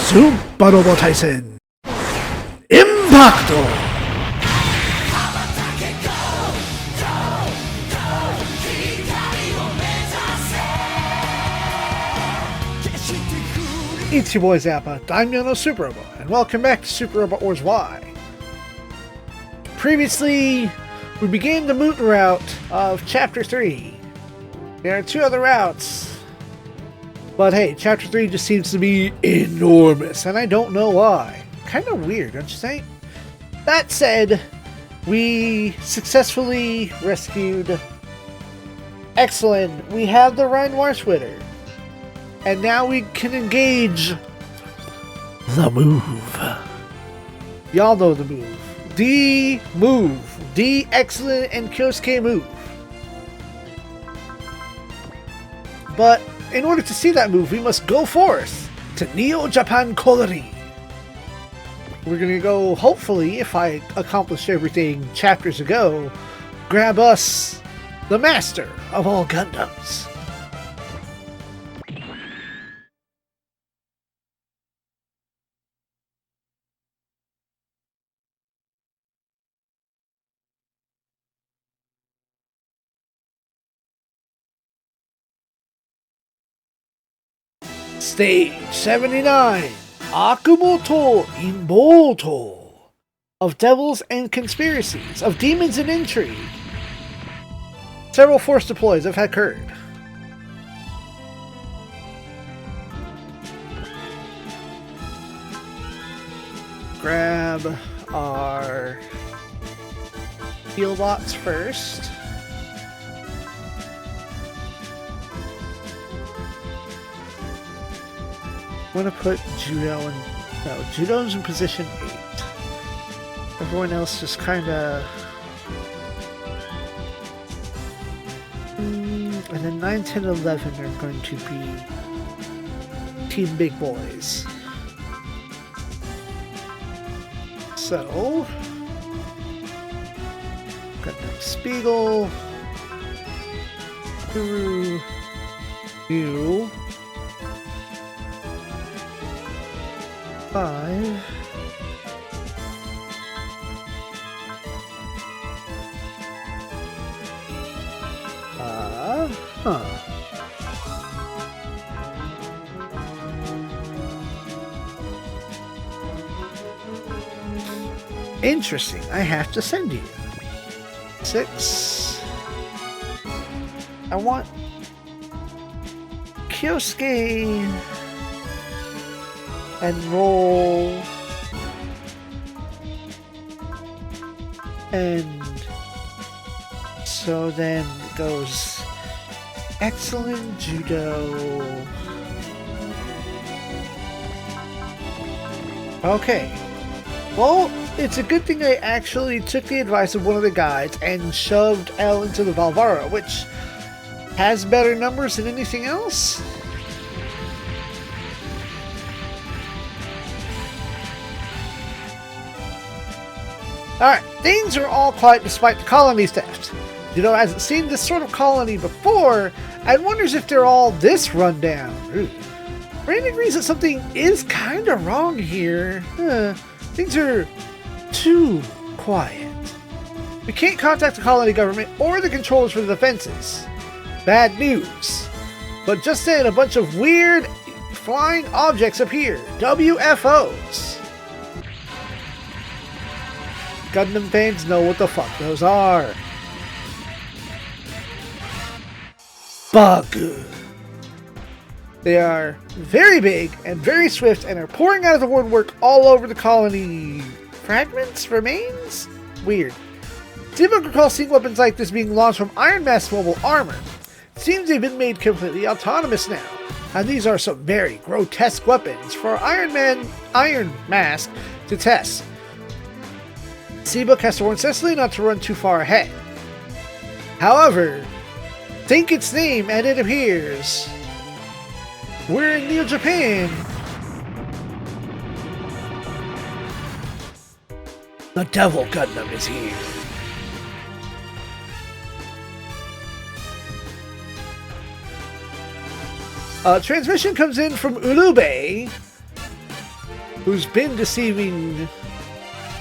Super Robo Tyson Impacto! It's your boy Zappa, Daimyo no Super Robo, and welcome back to Super Robot Wars Y. Previously, we began the Mutant route of Chapter 3. There are two other routes, but hey, Chapter 3 just seems to be enormous, and I don't know why. Kind of weird, don't you think? That said, we successfully rescued Excellent. We have the Rhinoir Switter. And now we can engage the move. Y'all know the move. The move. The Excellent and Kyosuke move. But in order to see that move, we must go forth to Neo Japan Colony. We're going to go, hopefully, if I accomplish everything chapters ago, grab us the master of all Gundams. Stage 79, Akumoto Inboto, of Devils and Conspiracies, of Demons and Intrigue. Several force deploys have occurred. Grab our heal bots first. I'm going to put Judo in... No, Judo's in position 8. Everyone else just kind of... And then 9, 10, 11 are going to be Team Big Boys. So... got no Spiegel. Guru. You. 5. Interesting. I have to send you 6. I want Kyosuke and roll, and so then it goes Excellent, Judo. Okay, well, it's a good thing I actually took the advice of one of the guides and shoved L into the Valvara, which has better numbers than anything else. Alright, things are all quiet despite the colony's theft. Judo hasn't seen this sort of colony before and wonders if they're all this rundown. Rain agrees that something is kinda wrong here. Things are too quiet. We can't contact the colony government or the controllers for the defenses. Bad news. But just then a bunch of weird flying objects appear. WFOs. Gundam fans know what the fuck those are. Bug. They are very big and very swift and are pouring out of the woodwork all over the colony. Fragments? Remains? Weird. Difficult to recall seeing weapons like this being launched from Iron Mask's mobile armor. It seems they've been made completely autonomous now. And these are some very grotesque weapons for Iron Mask to test. Seabook has to warn Cecily not to run too far ahead. However, think its name and it appears. We're in Neo Japan. The Devil Gundam is here. Transmission comes in from Ulube. who's been deceiving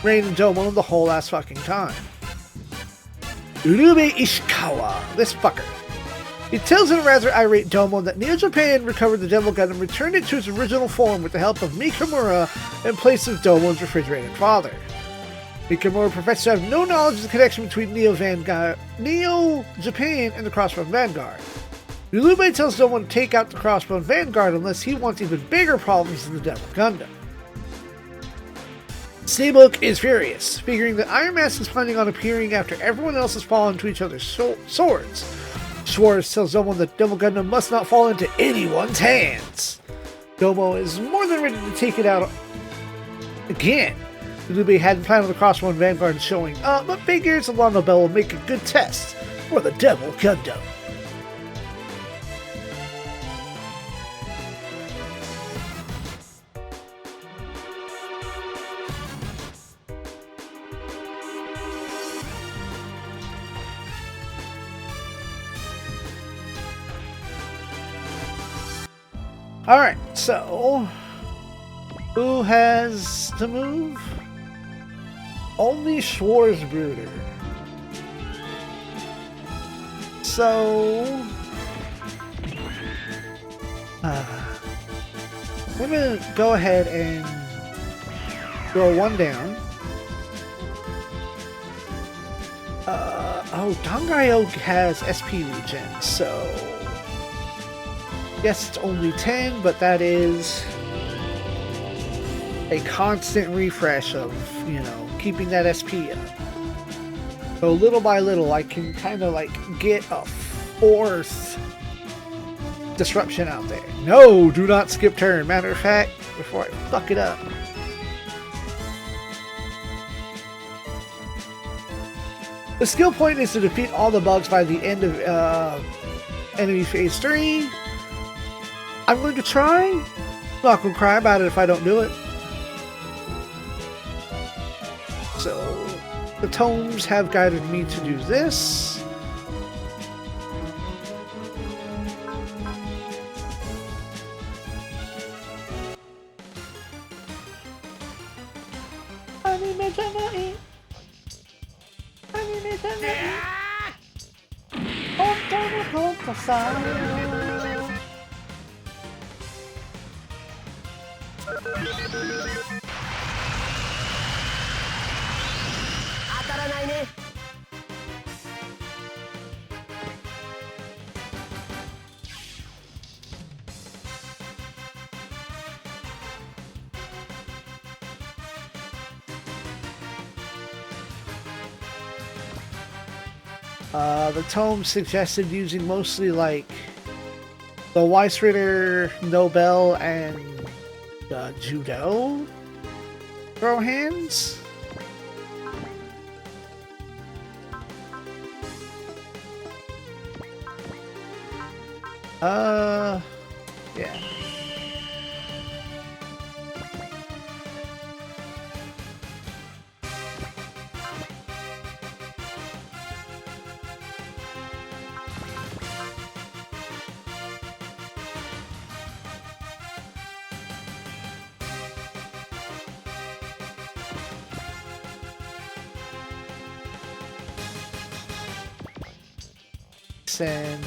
Rain and Domo the whole last fucking time. Urube Ishikawa, this fucker. He tells a rather irate Domo that Neo Japan recovered the Devil Gun and returned it to its original form with the help of Mikamura in place of Domo's refrigerated father. Mikamura professes to have no knowledge of the connection between Neo Japan and the Crossbone Vanguard. Urube tells Domo to take out the Crossbone Vanguard unless he wants even bigger problems than the Devil Gundam. Seabook is furious, figuring that Iron Mask is planning on appearing after everyone else has fallen into each other's swords. Schwartz tells Domo that Devil Gundam must not fall into anyone's hands. Domo is more than ready to take it out again. Urube hadn't planned on the Crossbone Vanguard showing up, but figures Alano Bell will make a good test for the Devil Gundam. Alright, so who has to move? Only Schwarzbrüder. So we're gonna go ahead and throw one down. Dangayo has SP regen, so yes, it's only 10, but that is a constant refresh of, keeping that SP up. So little by little, I can kind of like get a 4th disruption out there. No, do not skip turn. Matter of fact, before I fuck it up. The skill point is to defeat all the bugs by the end of enemy phase 3. I'm going to try. I'm not going to cry about it if I don't do it. So, the tomes have guided me to do this. The tome suggested using mostly like the Weissritter, Nobel, and Judo throw hands. Yeah. Send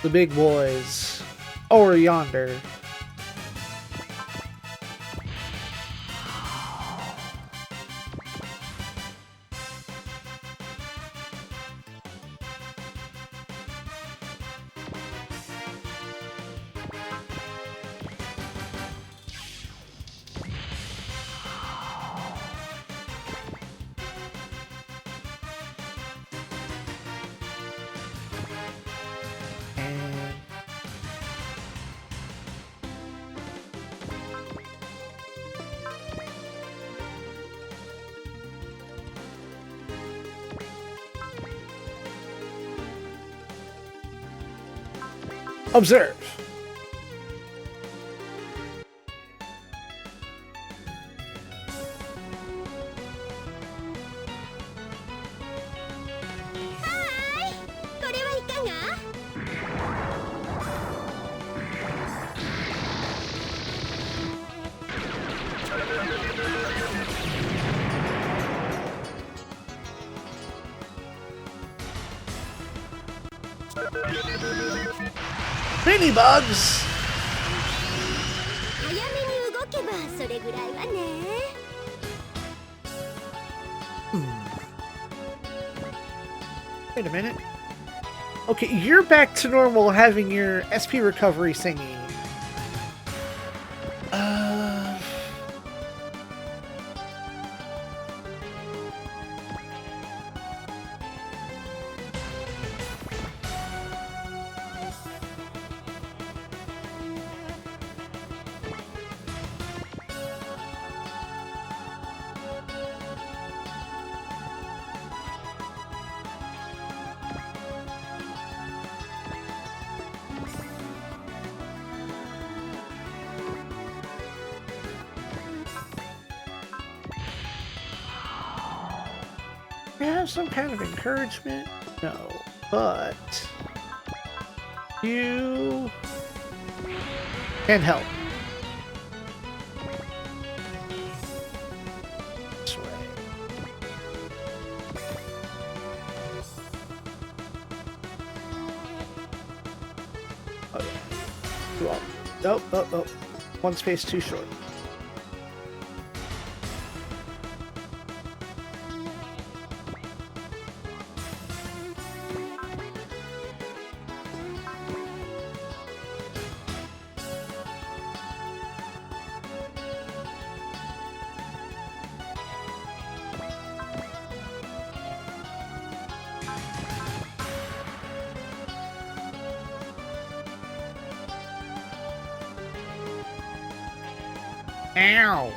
the big boys over yonder. Observe. Mini bugs! 早めに動けばそれぐらいはね。 Wait a minute. Okay, you're back to normal having your SP recovery thingy. Have some kind of encouragement? No, but you can help. This way. Oh yeah. Well, nope, oh, oh. One space too short. Ow!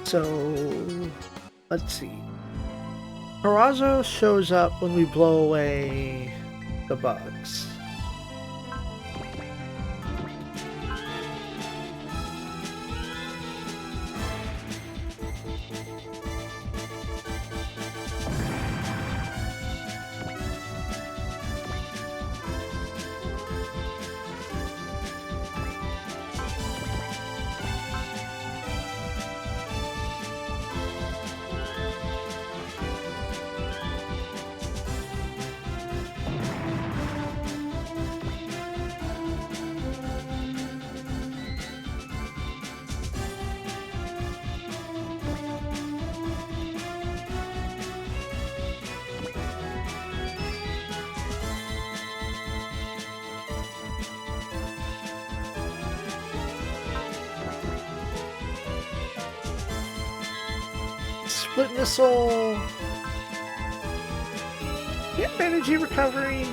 So, let's see. Perazo shows up when we blow away the bugs. Split missile. Get energy recovery.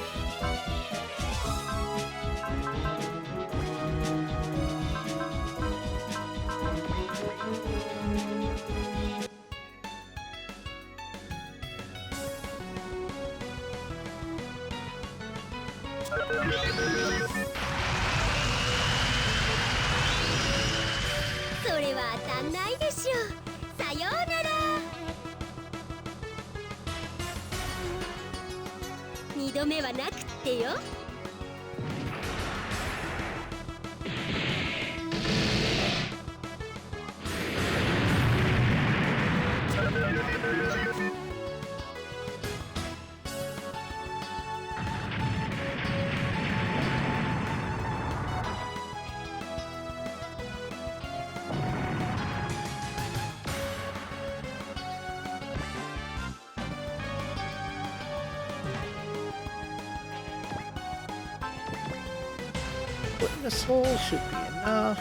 Missile should be enough.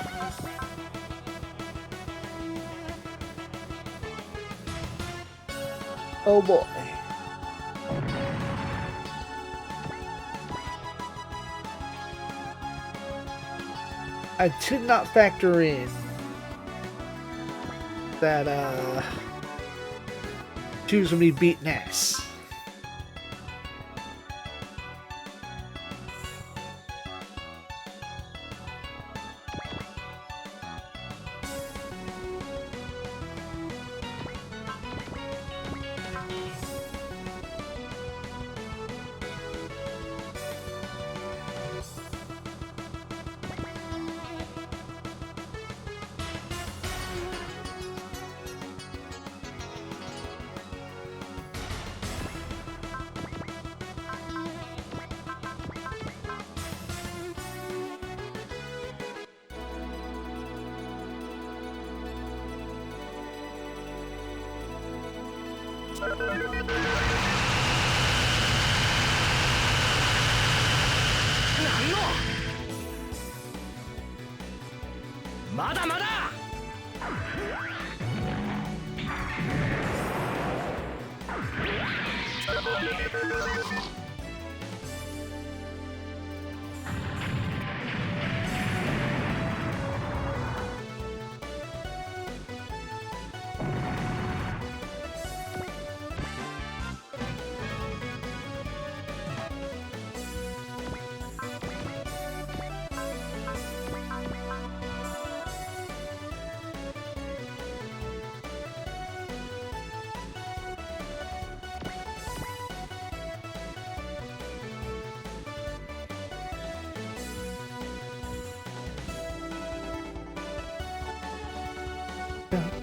Oh boy. I did not factor in that Choose will be beating ass.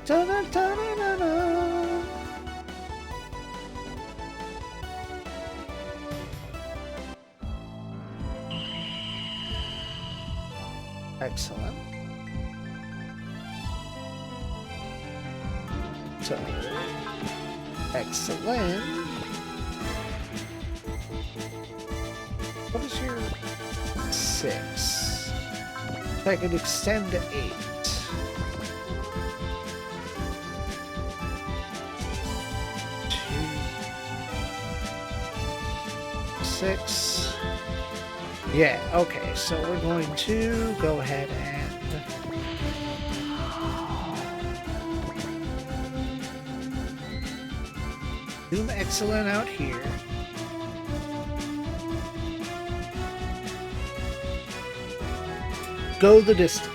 Da-da-da-da-da-da. Excellent. So, excellent. What is your 6? I could extend to 8. 6. Yeah, okay, so we're going to go ahead and zoom excellent out here. Go the distance.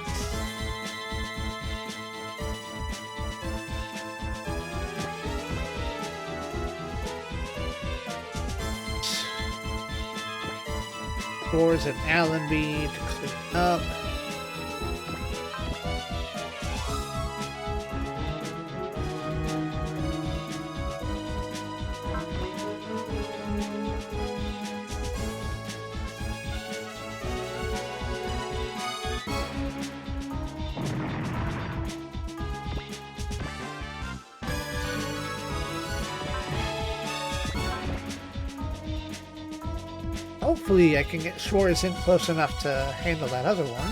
Doors at Allenby to clean up. Hopefully I can get Schwartz in close enough to handle that other one.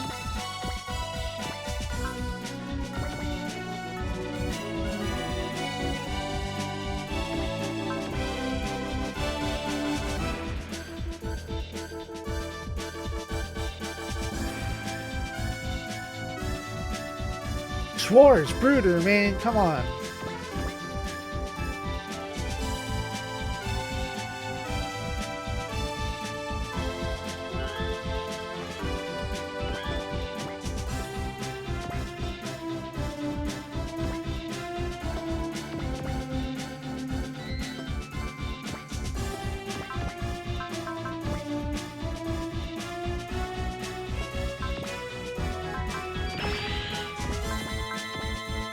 Schwartz, Bruder, man, come on.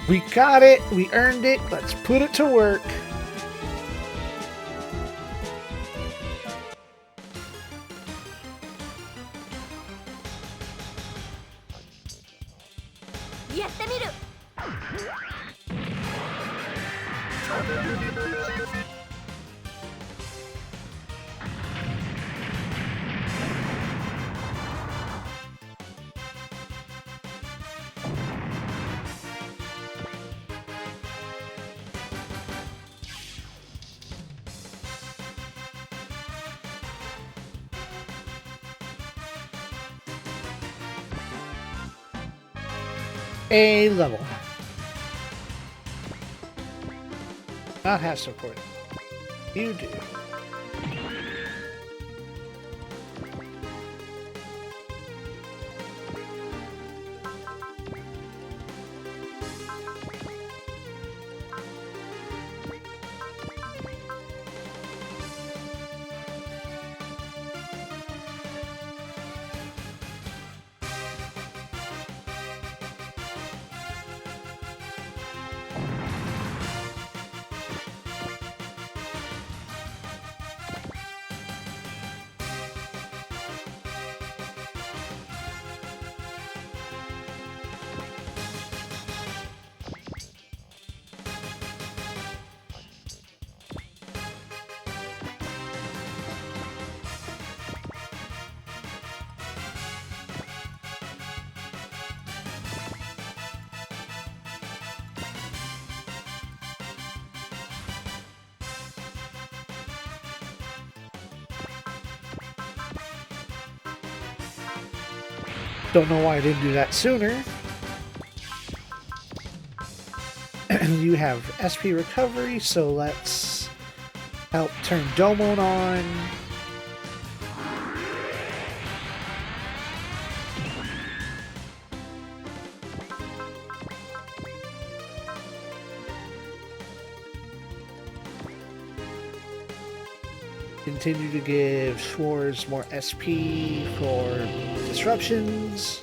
We got it. We earned it. Let's put it to work. a level. Not have support. You do. Don't know why I didn't do that sooner. You have SP recovery, so let's help turn Domon on. Continue to give Schwartz more SP for disruptions.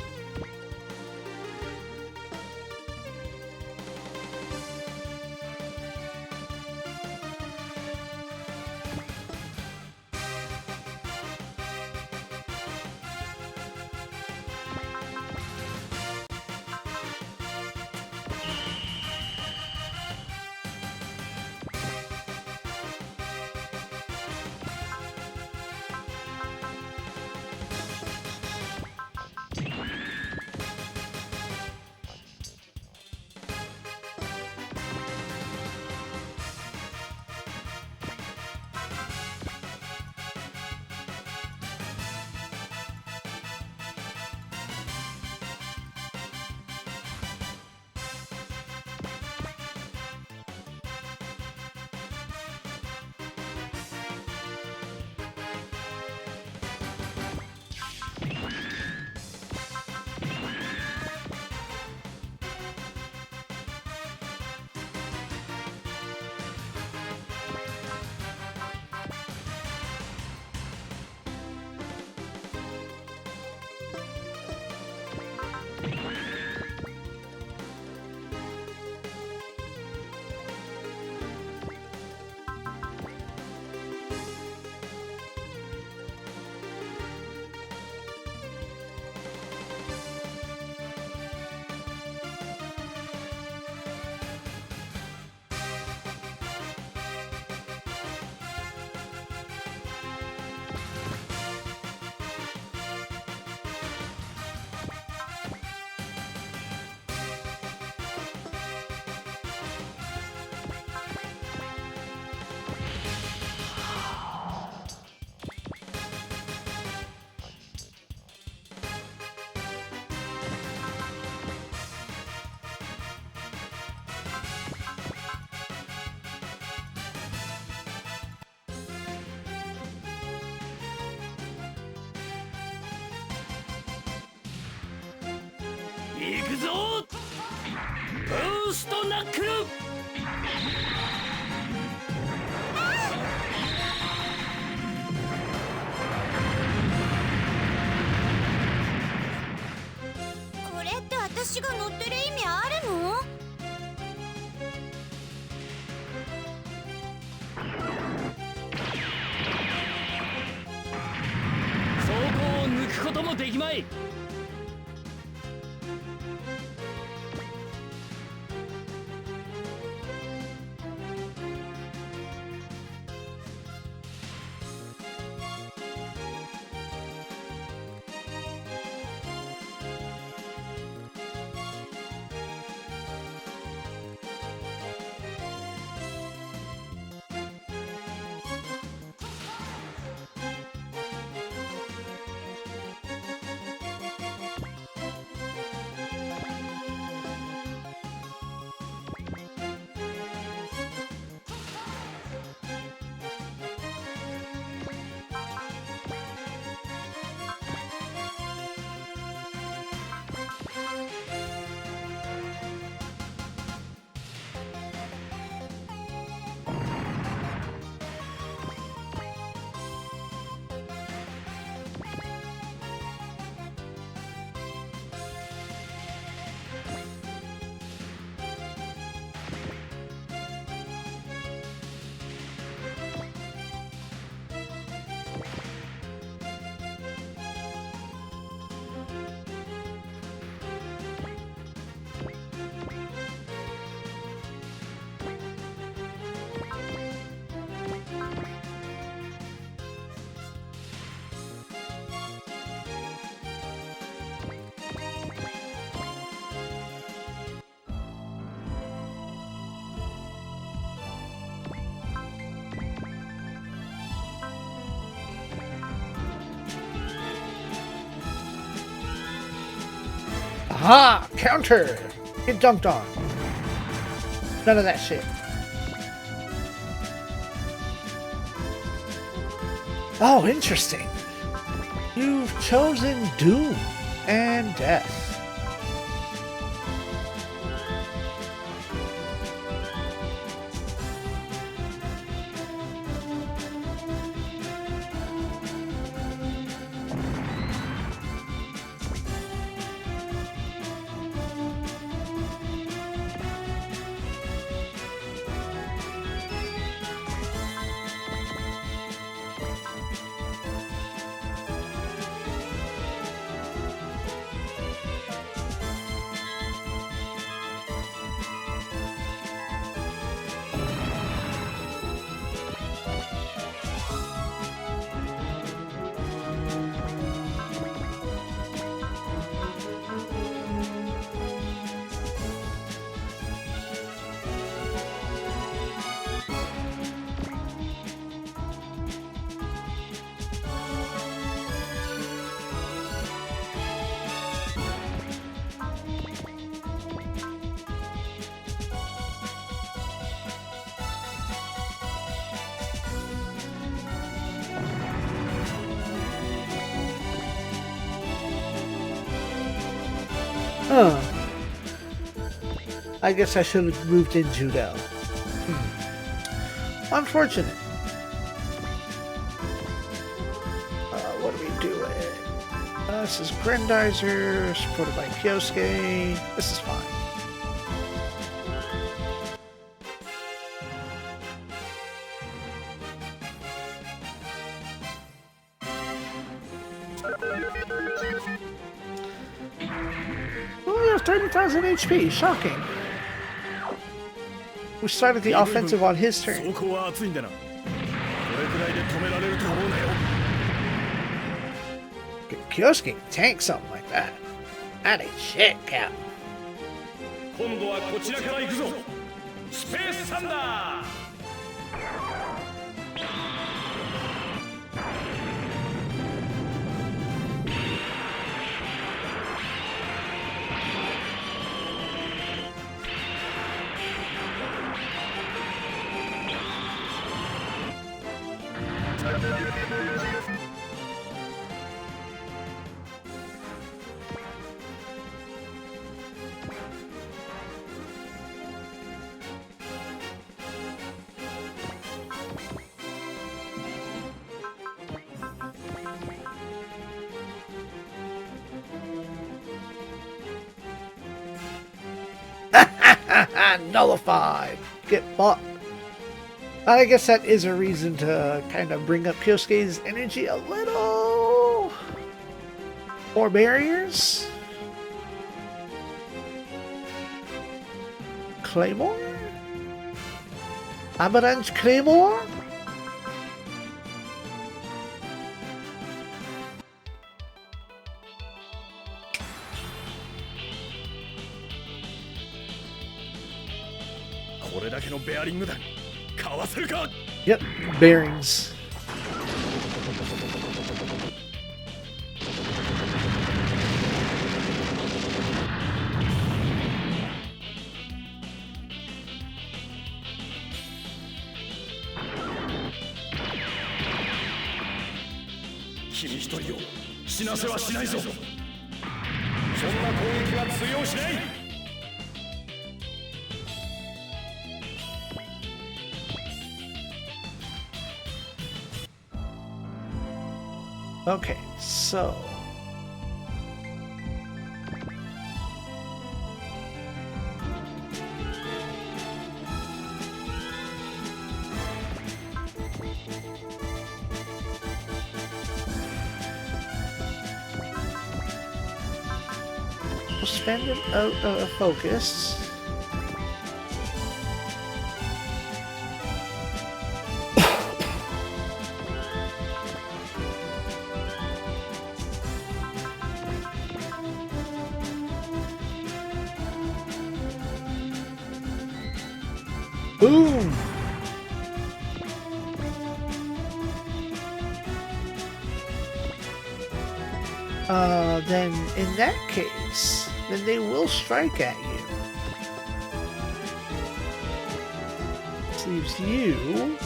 Ha! Counter! Get dunked on. None of that shit. Oh, interesting. You've chosen doom and death. Huh. I guess I should have moved in judo. Unfortunate. What are we doing? This is Grendizer, supported by Kyosuke. This is fine. Oh, we have 30,000 HP. Shocking. We started the offensive on his turn. Kyosuke can tank something like that. That ain't shit, Cap. Nullified. Get fucked. I guess that is a reason to kind of bring up Kyosuke's energy a little. More barriers. Claymore? Avalanche Claymore? Yep, bearings. Okay, so we'll spend it out of focus. Boom! Then in that case, then they will strike at you. This leaves you.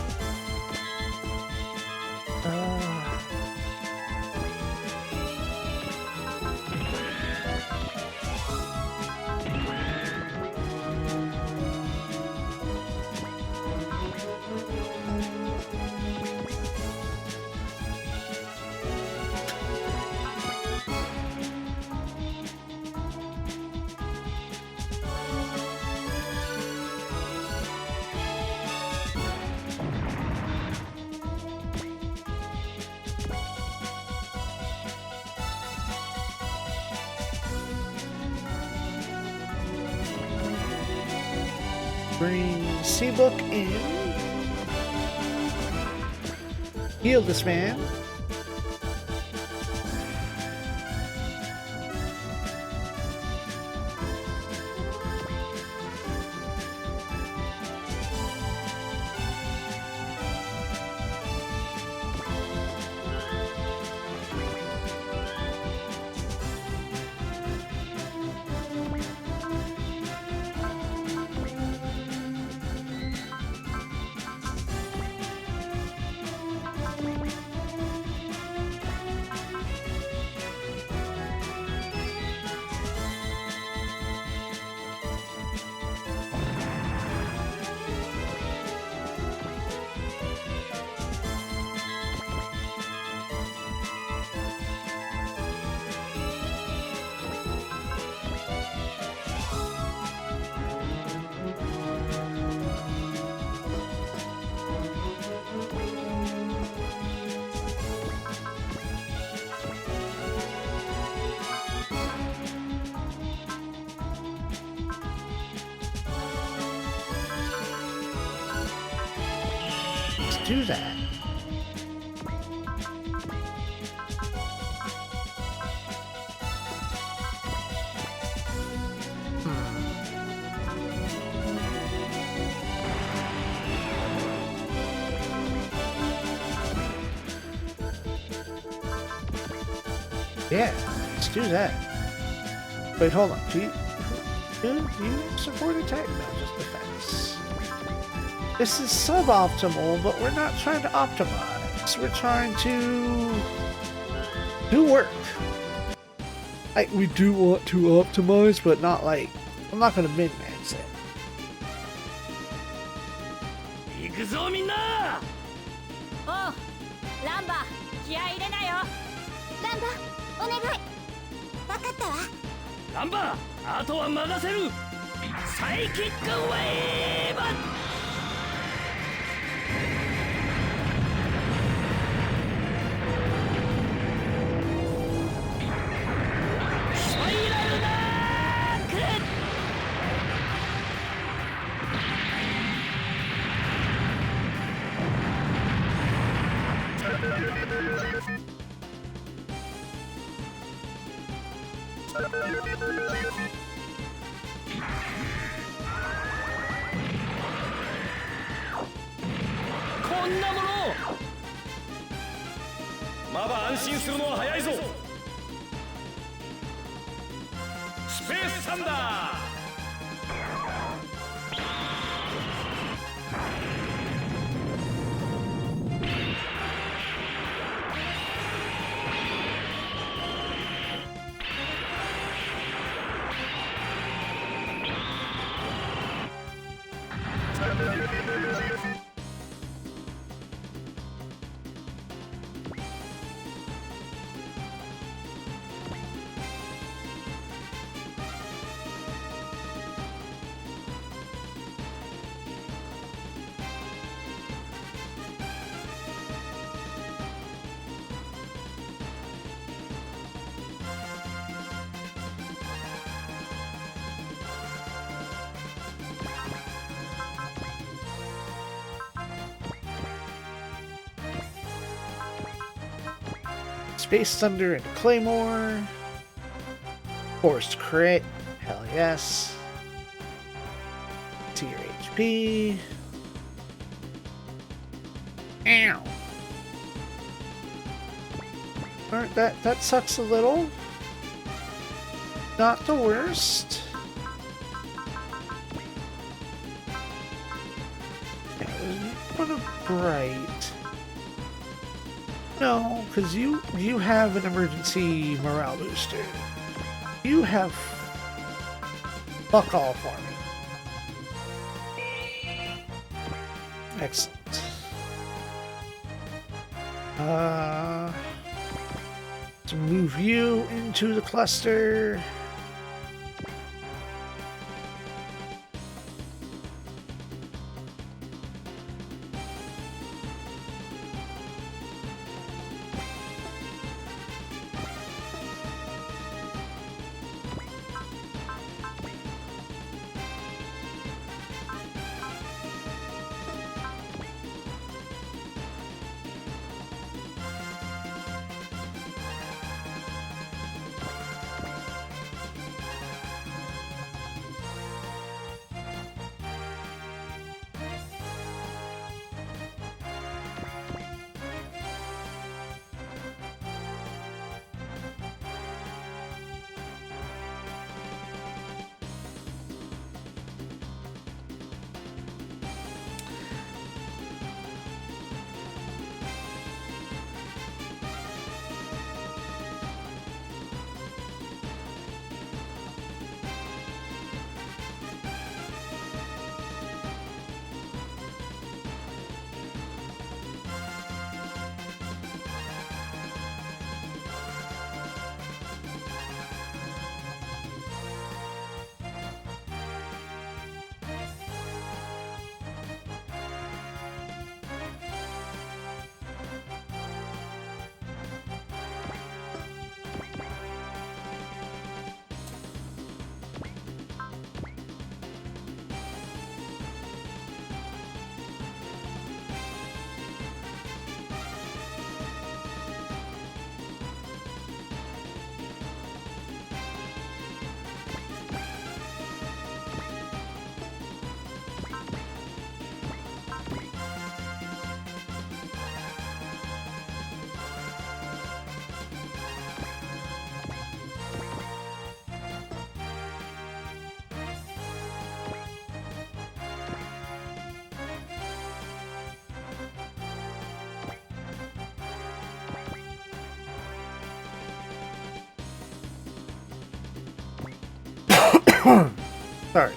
Bring Seabook in. Heal this man. Do that. Yeah, let's do that. Wait, hold on. Do you support attack? No, just defense. This is suboptimal, but we're not trying to optimize. We're trying to do work. Like, we do want to optimize, but not like, I'm not going to min-max it. 行くぞみんな。おう、ランバ、気合い入れなよ。ランバ、お願い。わかったわ。ランバー、あとは任せる。サイキックウェーブ。 こんなものまだ安心するのは早いぞスペースサンダー Space Thunder and Claymore. Forced crit. Hell yes. To your HP. Ow. Alright, that sucks a little. not the worst. What a bright. No, because you have an emergency morale booster. You have fuck all for me. Excellent. To move you into the cluster. Sorry.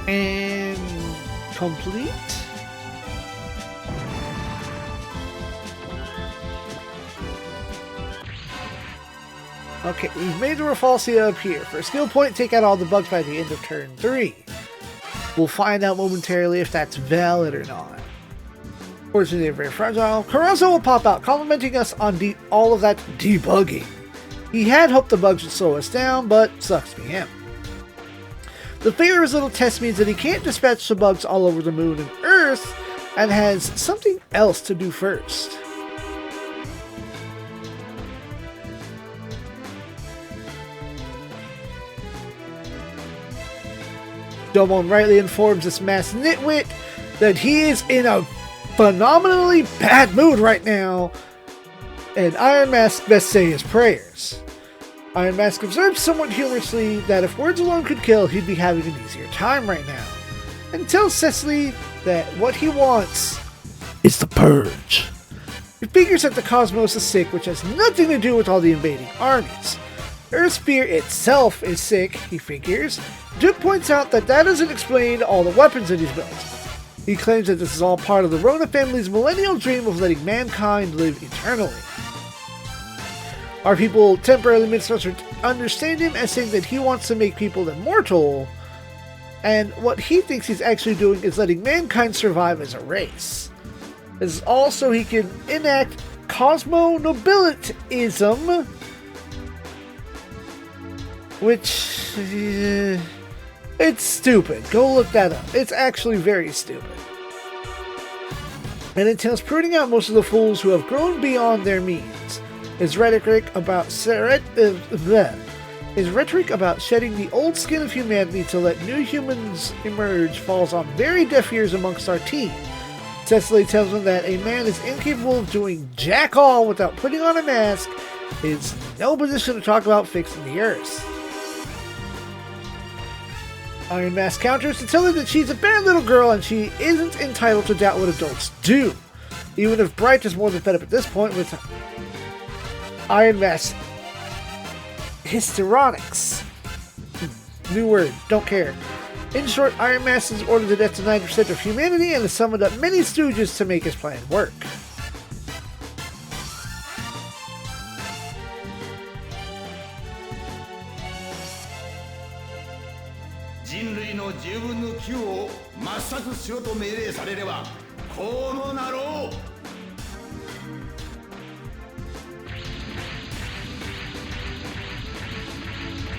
And complete. Okay, we've made the Refalsia appear. For a skill point, take out all the bugs by the end of turn 3. We'll find out momentarily if that's valid or not. Fortunately, they're very fragile. Caruso will pop out, complimenting us on all of that debugging. He had hoped the bugs would slow us down, but sucks to be him. The fate of his little test means that he can't dispatch the bugs all over the moon and Earth, and has something else to do first. Domon rightly informs this mass nitwit that he is in a phenomenally bad mood right now, and Iron Mask best say his prayers. Iron Mask observes somewhat humorously that if words alone could kill, he'd be having an easier time right now, and tells Cecily that what he wants is the purge. He figures that the cosmos is sick, which has nothing to do with all the invading armies. Earthsphere itself is sick, he figures. Duke points out that doesn't explain all the weapons that he's built. He claims that this is all part of the Rona family's millennial dream of letting mankind live eternally. Our people temporarily misunderstand him as saying that he wants to make people immortal, And what he thinks he's actually doing is letting mankind survive as a race. This is also he can enact cosmonobilitism, which it's stupid. Go look that up. It's actually very stupid. And entails pruning out most of the fools who have grown beyond their means. His rhetoric about shedding the old skin of humanity to let new humans emerge falls on very deaf ears amongst our team. Cecily tells him that a man is incapable of doing jack all without putting on a mask, is no position to talk about fixing the earth. Iron Mask counters to tell her that she's a bad little girl and she isn't entitled to doubt what adults do. Even if Bright is more than fed up at this point with Iron Mask histrionics. New word, don't care. In short, Iron Mask has ordered the death of 90% of humanity and has summoned up many stooges to make his plan work.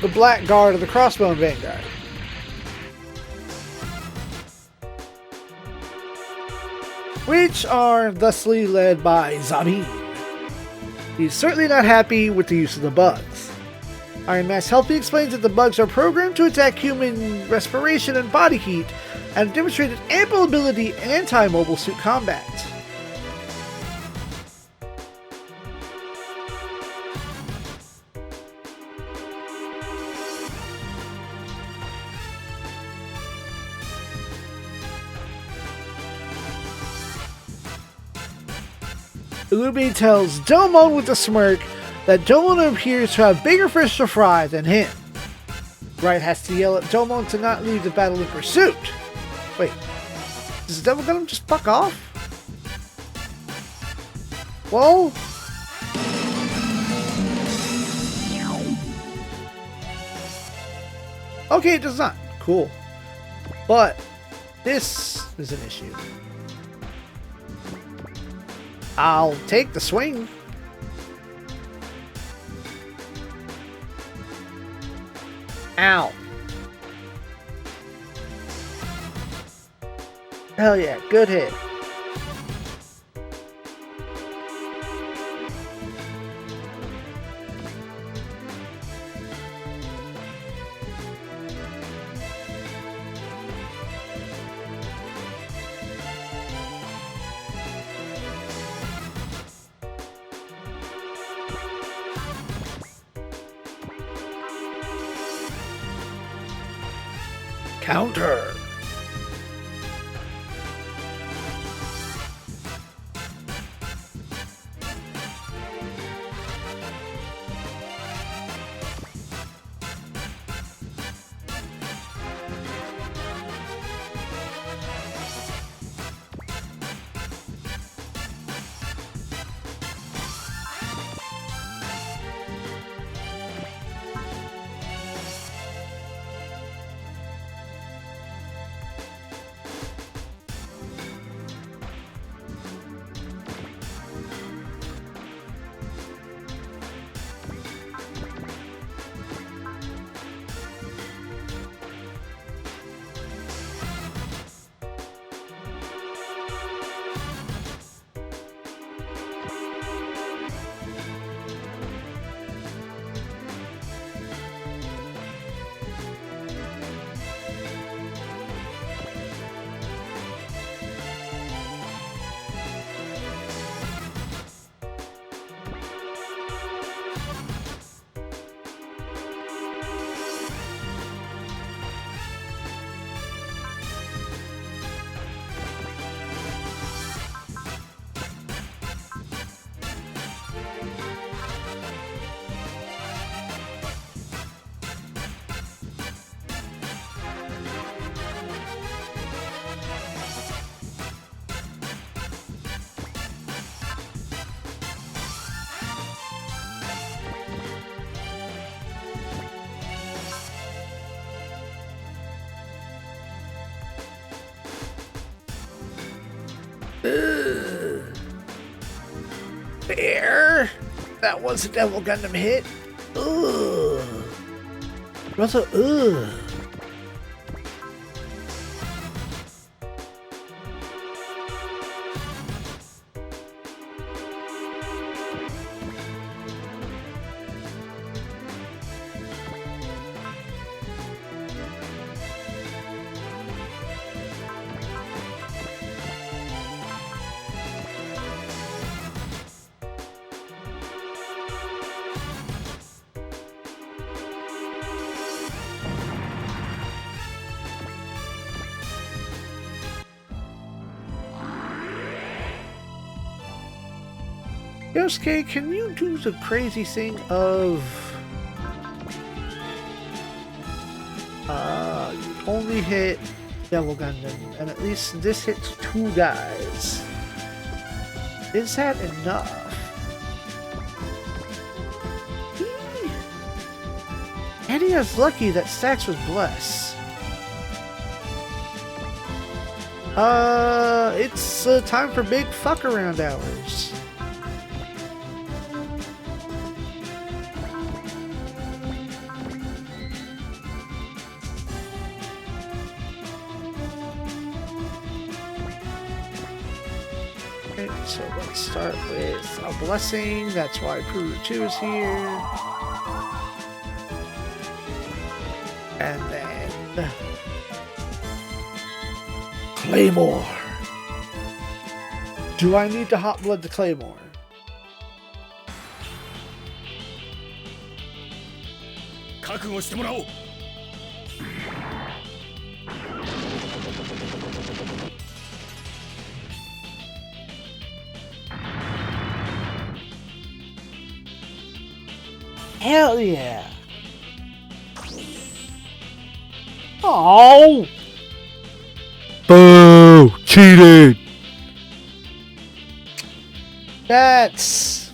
The Black Guard of the Crossbone Vanguard. Which are thusly led by Zabin. He's certainly not happy with the use of the bugs. Iron Mask helpfully explains that the bugs are programmed to attack human respiration and body heat, and demonstrated ample ability in anti-mobile suit combat. Luby tells Domon with a smirk that Domon appears to have bigger fish to fry than him. Bright has to yell at Domon to not leave the battle in pursuit. Wait, does the Devil Gun just fuck off? Well, okay, it does not. Cool. But this is an issue. I'll take the swing. Ow. Hell yeah, good hit. Counter. Ugh. There. That was a Devil Gundam hit. Ugh. Also, ugh. Yosuke, can you do the crazy thing of you only hit Devil Gundam, and at least this hits 2 guys. Is that enough? Eddie is lucky that Sax was blessed. It's time for big fuck around hours. So let's start with a blessing. That's why Puru 2 is here. And then Claymore. Do I need to hot blood the Claymore? Hell yeah! Oh! Boo! Cheated! That's...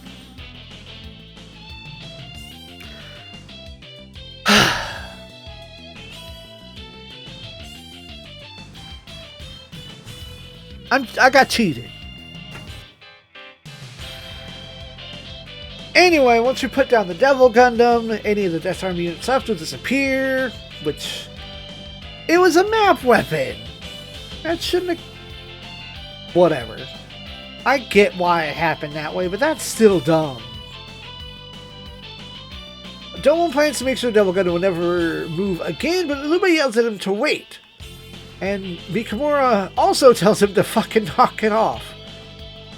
I got cheated. Anyway, once you put down the Devil Gundam, any of the Death Army units left will disappear, which... It was a map weapon! That shouldn't have... Whatever. I get why it happened that way, but that's still dumb. Domon plans to make sure Devil Gundam will never move again, but Lube yells at him to wait. And Mikamura also tells him to fucking knock it off.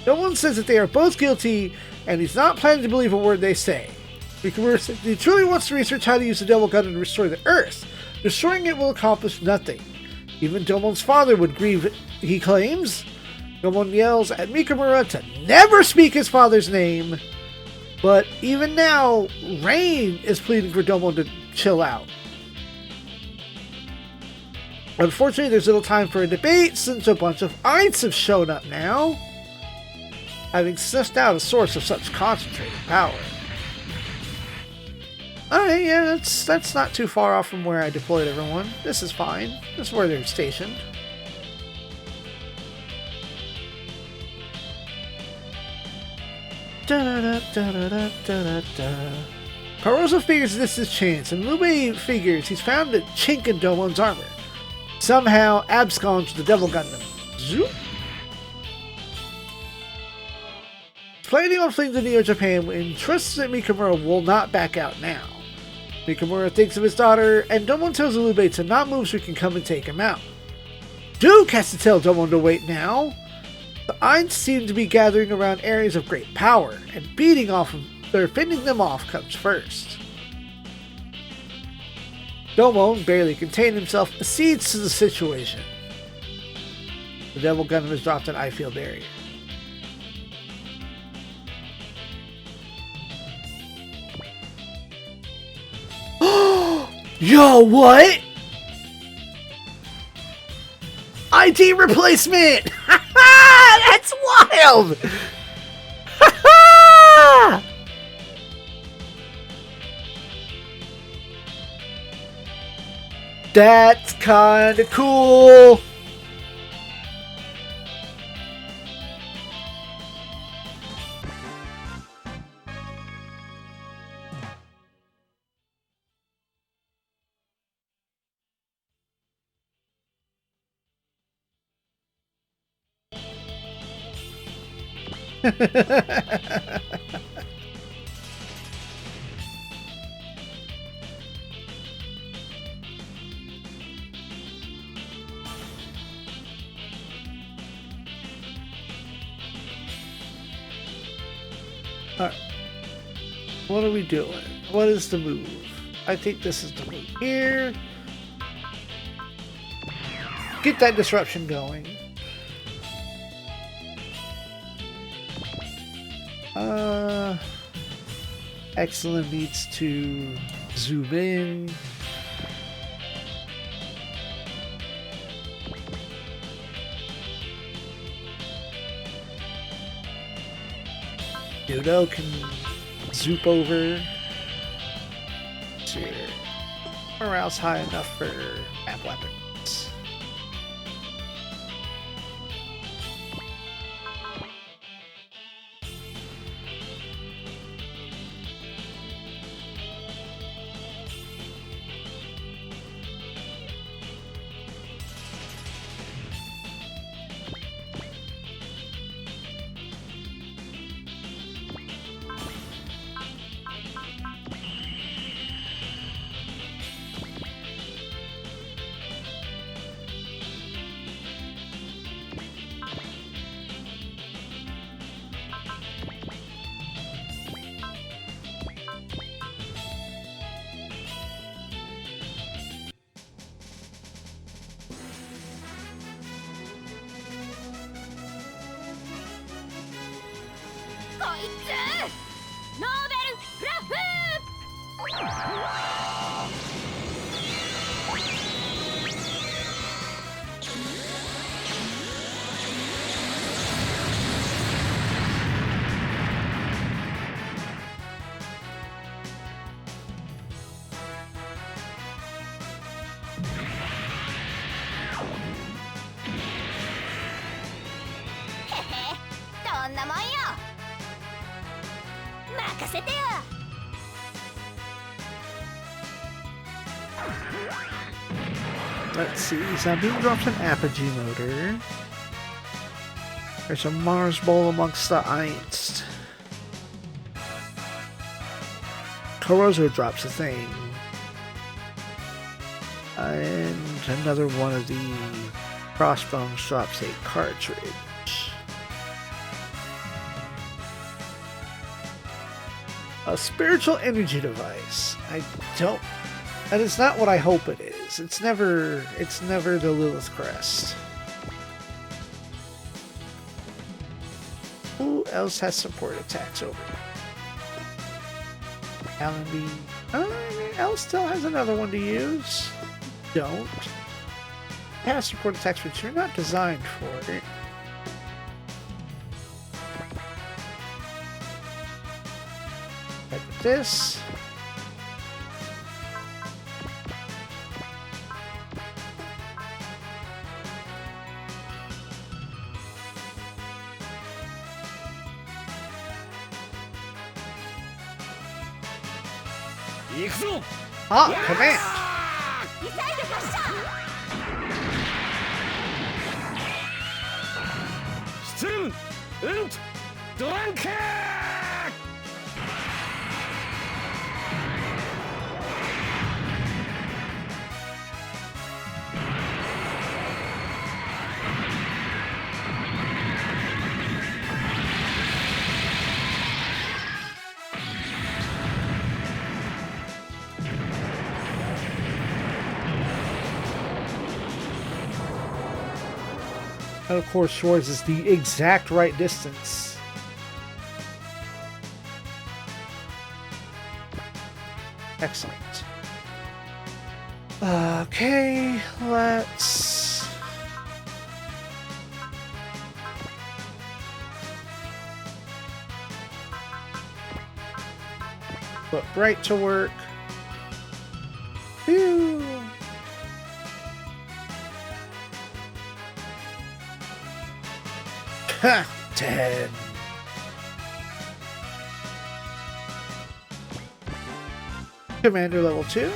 Domon says that they are both guilty, and he's not planning to believe a word they say. Mikamura says he truly wants to research how to use the Devil Gundam to restore the Earth. Destroying it will accomplish nothing. Even Domon's father would grieve, he claims. Domon yells at Mikamura to never speak his father's name. But even now, Rain is pleading for Domon to chill out. Unfortunately, there's little time for a debate since a bunch of Eints have shown up now, having sniffed out a source of such concentrated power. Alright, yeah, that's not too far off from where I deployed everyone. This is fine. This is where they're stationed. Barroso figures this is chance, and Lube figures he's found a chink in Domon's armor. Somehow absconds the Devil Gundam. Zoop! Planning on fleeing to Neo-Japan and trusts that Mikamura will not back out now. Mikamura thinks of his daughter, and Domon tells Lube to not move so he can come and take him out. Duke has to tell Domon to wait now. The Eints seem to be gathering around areas of great power, and fending them off comes first. Domon, barely containing himself, accedes to the situation. The Devil Gundam has dropped an I-field barrier. Yo, what? ID replacement! That's wild! That's kinda cool. Alright. What are we doing? What is the move? I think this is the move here. Get that disruption going. Excellent needs to zoom in. Dudo can zoop over to morale's high enough for map weapons. Let's see, Zabine drops an Apogee motor. There's a Mars Bowl amongst the Einst. Corozo drops a thing. And another one of the Crossbones drops a cartridge. A spiritual energy device. That is not what I hope it is. It's never the Lilith Crest. Who else has support attacks over here? Allenby. Elle still has another one to use. Don't. It has support attacks, but you're not designed for it. Like this. Ah, command! Sturm und Dranke! And of course, Schwartz is the exact right distance. Excellent. Okay, let's... put Bright to work. Phew. Ha! 10. Commander level 2?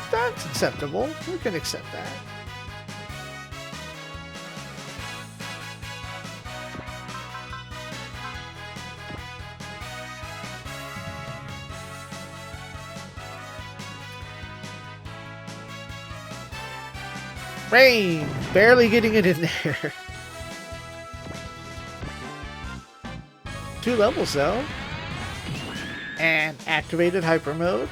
That's acceptable. We can accept that. Rain! Barely getting it in there. 2 levels though. And activated hyper mode.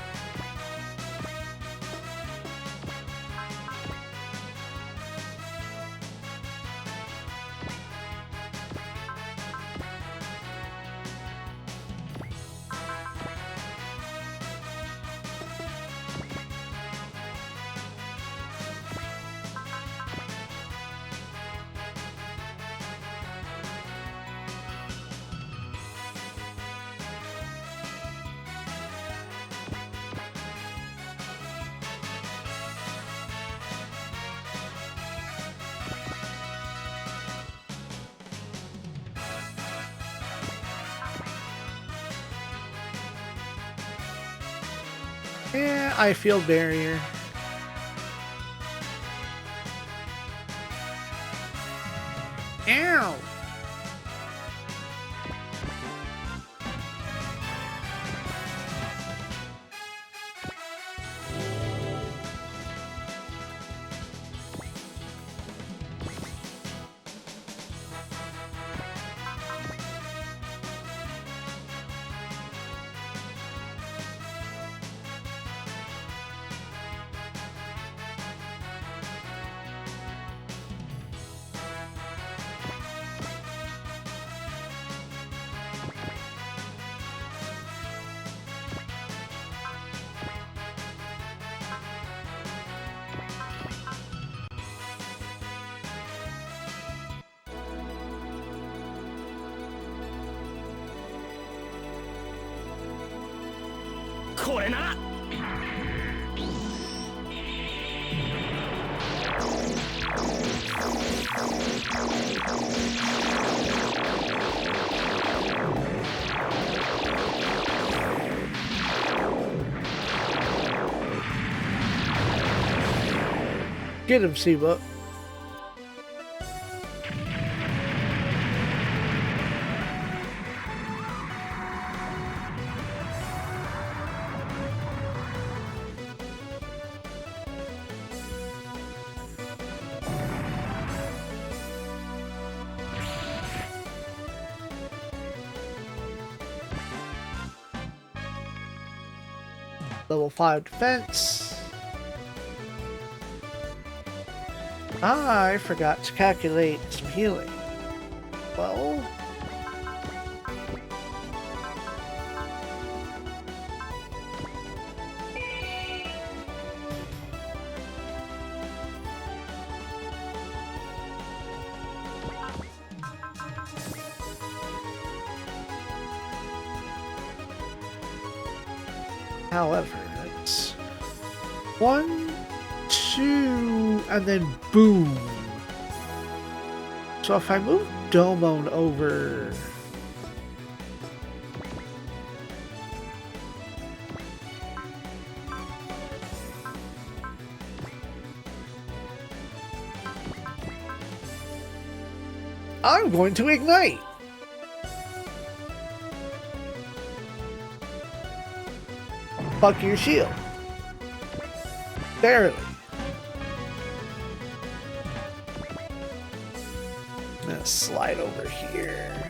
Yeah, I feel barrier. Ow! Get him, Siba. Level 5 defense. I forgot to calculate some healing. Well, however, it's 1, 2, and then boom. So if I move Domon over, I'm going to ignite. Fuck your shield. Barely. I'm gonna slide over here.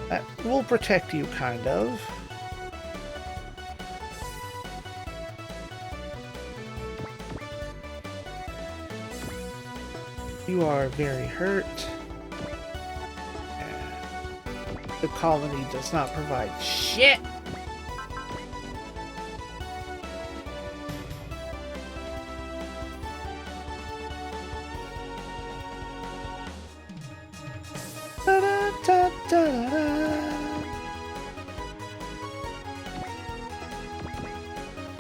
That will protect you, kind of. You are very hurt. The colony does not provide shit.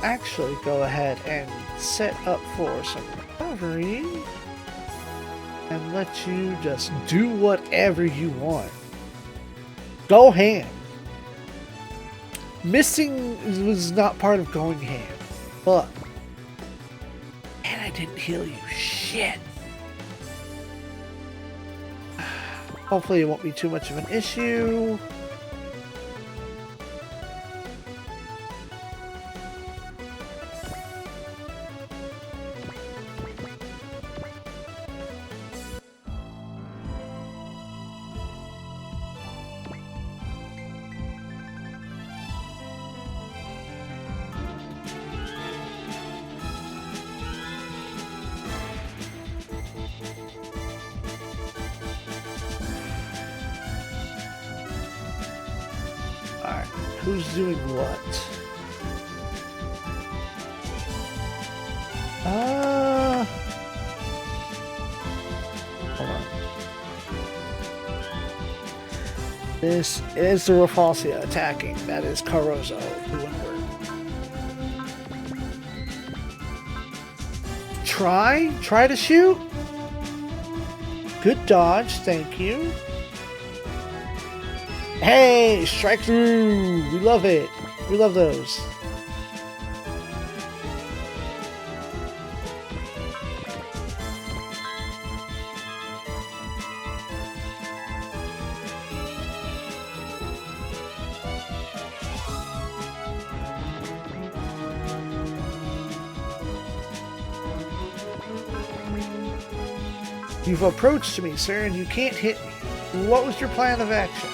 Actually, go ahead and set up for some recovery and let you just do whatever you want. Go ham. Missing was not part of going ham, but and I didn't heal you. Shit. Hopefully it won't be too much of an issue. who's doing what? Hold on. This is the Rafflesia attacking. That is Carozo doing work. Try to shoot. Good dodge, thank you. Hey, strike through. We love it. We love those. You've approached me, sir, and you can't hit me. What was your plan of action?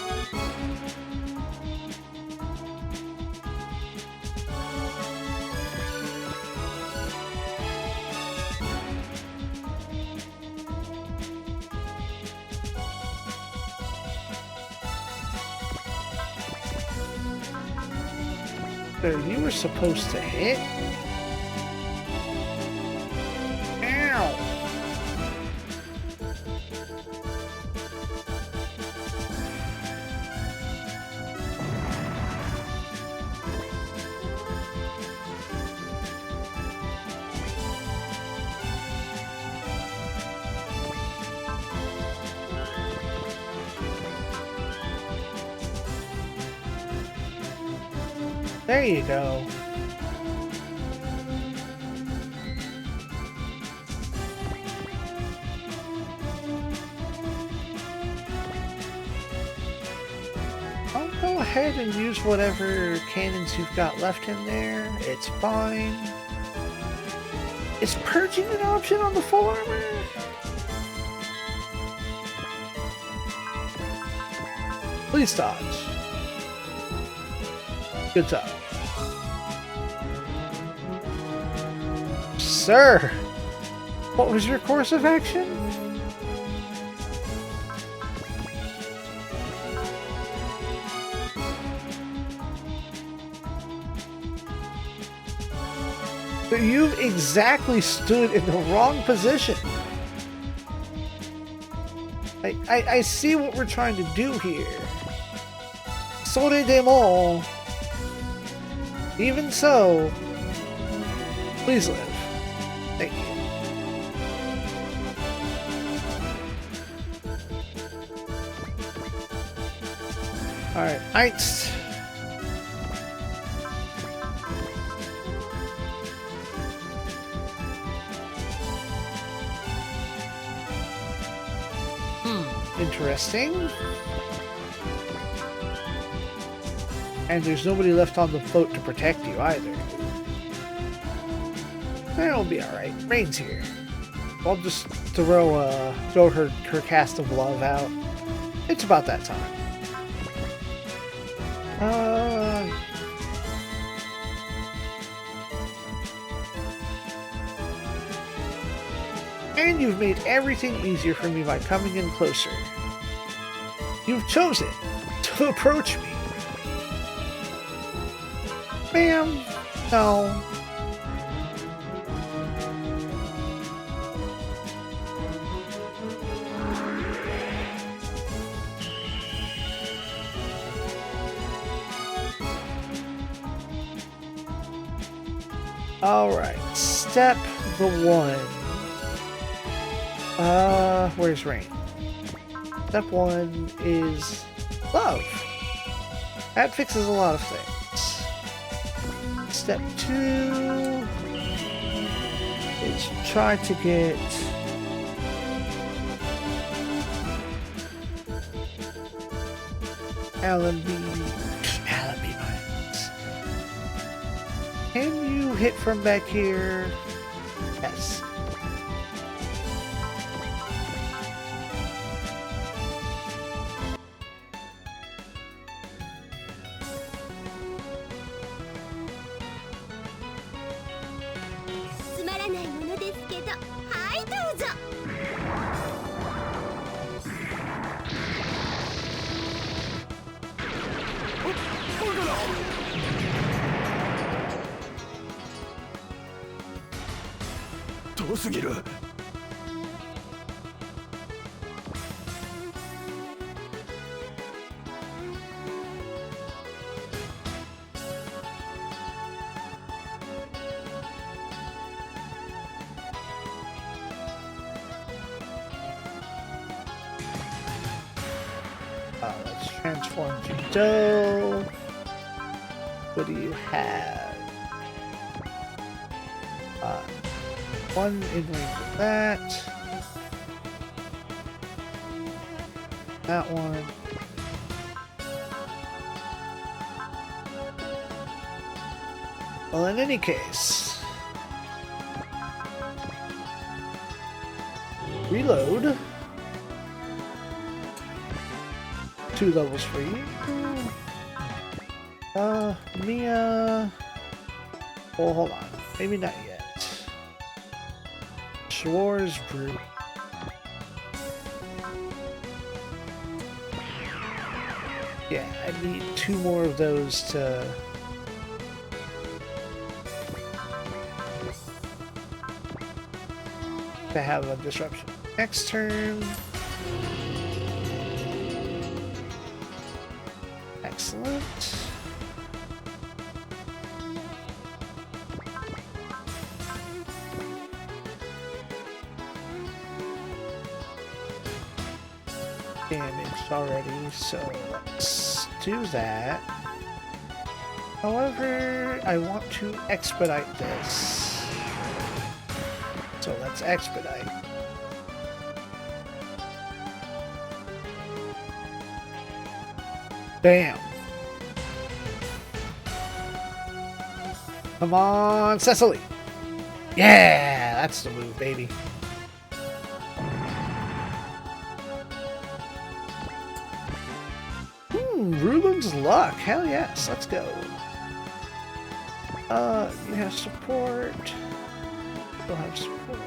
Sir, you were supposed to hit? Ow! There you go. I'll go ahead and use whatever cannons you've got left in there. It's fine. Is purging an option on the full armor? Please dodge. Good job. Sir, what was your course of action? But you exactly stood in the wrong position. I see what we're trying to do here. Sore demo. Even so, please live. Thank you. Alright, Einst. Interesting. And there's nobody left on the boat to protect you either. That'll be alright. Rain's here. I'll just throw her cast of love out. It's about that time. And you've made everything easier for me by coming in closer. You've chosen to approach me. Ma'am, no. Alright, step the one. Where's Rain? Step one is love. That fixes a lot of things. Step two is try to get Allenby mines. Can you hit from back here? Yes. 遠すぎる。Let's transform to dough. What do you have? One in range of that. That one. Well, in any case, reload. 2 levels for you. Mia. Well, hold on. Maybe not yet. Schwarz Brew. Yeah, I need 2 more of those to have a disruption. Next turn. Excellent. Damaged already, so let's do that. However, I want to expedite this. So let's expedite. Bam. Come on, Cecily. Yeah, that's the move, baby. Ruben's luck. Hell yes, let's go. You have support. Don't have support.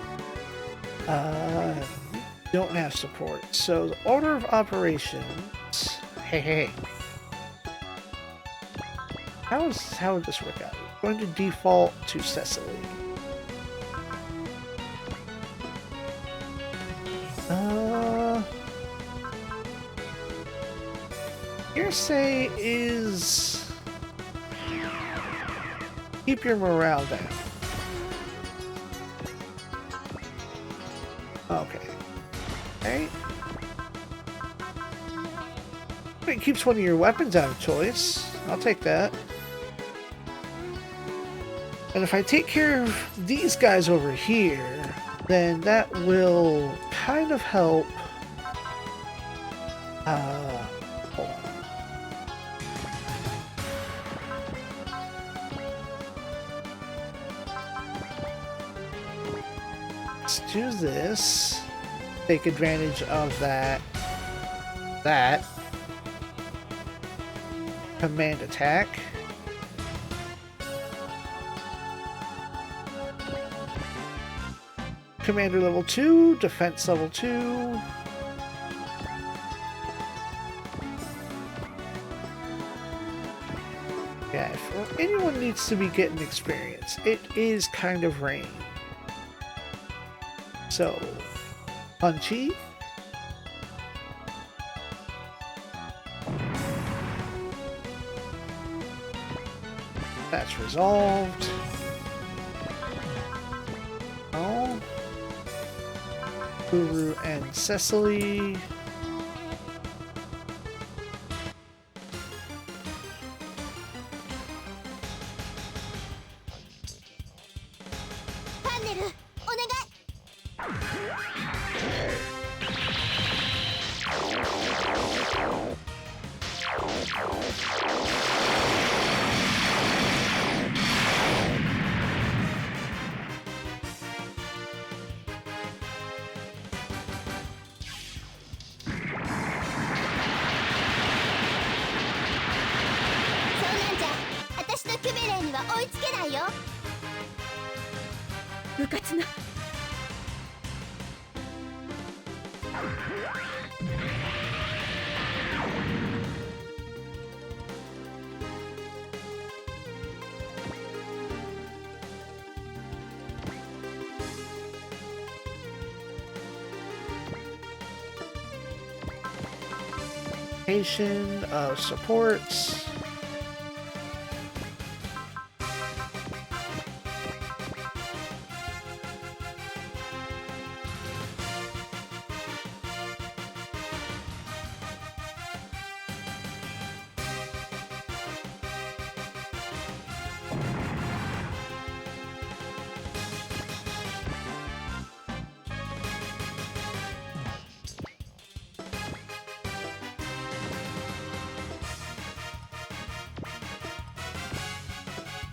Don't have support. So the order of operations. Hey. How would this work out? We're going to default to Cecily. Hearsay is keep your morale down. Okay. Alright. It keeps one of your weapons out of choice. I'll take that. And if I take care of these guys over here, then that will kind of help. Hold on. Let's do this. Take advantage of that. Command attack. Commander level 2, defense level 2. Yeah, if anyone needs to be getting experience, it is kind of Rain. So, Punchy. That's resolved. Oh. Guru and Cecily. Location of supports.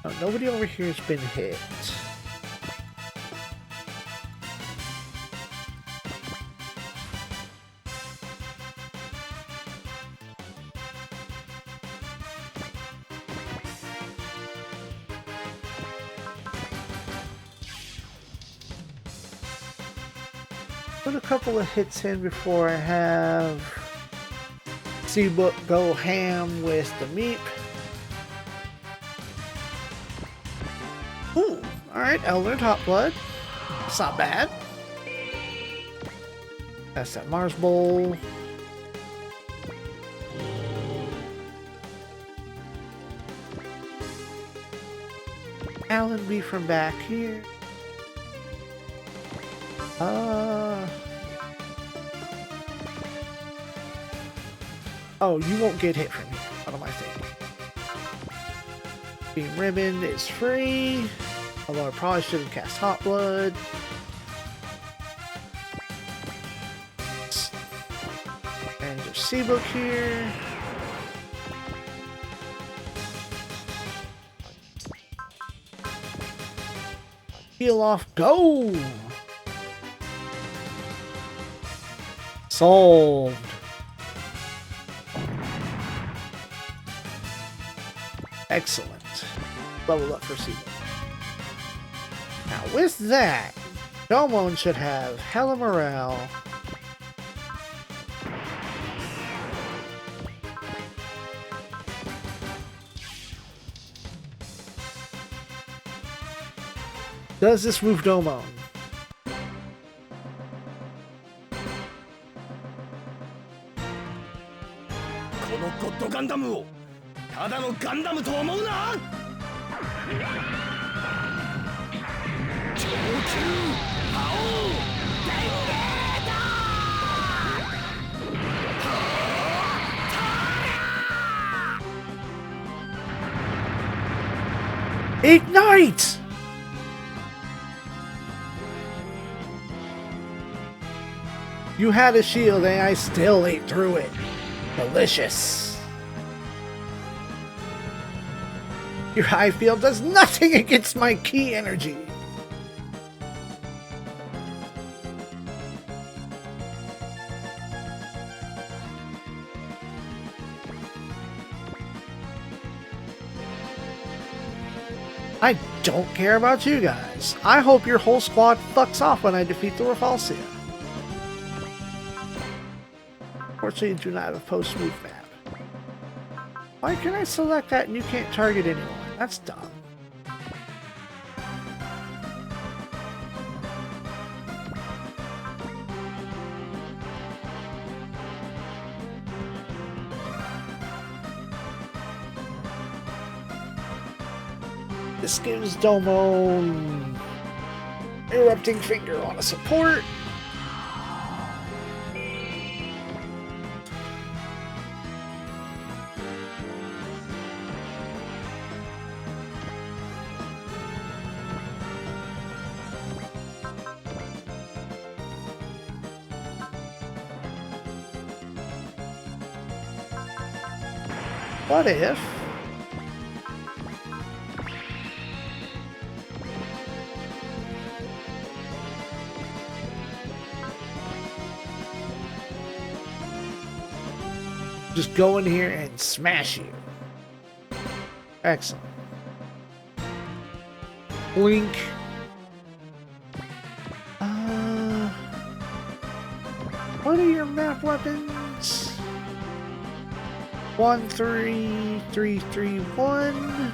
Oh, nobody over here has been hit. Put a couple of hits in before I have Seabook go ham with the meep. Ooh, alright, Elder Top Blood. It's not bad. That's that Mars Bowl. Allenby from back here. Oh, you won't get hit from here. What am I thinking? Beam Ribbon is free. Although I probably should have cast Hot Blood. And there's Seabook here. Heal off, go! Solved. Excellent. Level up for Seabook. Now with that, Domon should have hella morale. Does this move Domon? このゴッドガンダムをただのガンダムと思うな。超級覇王電撃だ。Ignite! You had a shield and I still ate through it. Delicious. Your high field does nothing against my key energy. I don't care about you guys. I hope your whole squad fucks off when I defeat the Refalsia. Unfortunately, you do not have a post-move map. Why can I select that and you can't target anyone? That's dumb. This gives Domon Erupting Finger on a support. What if just go in here and smash you? Excellent. Blink. What are your map weapons? 1, 3, 3, 3, 1.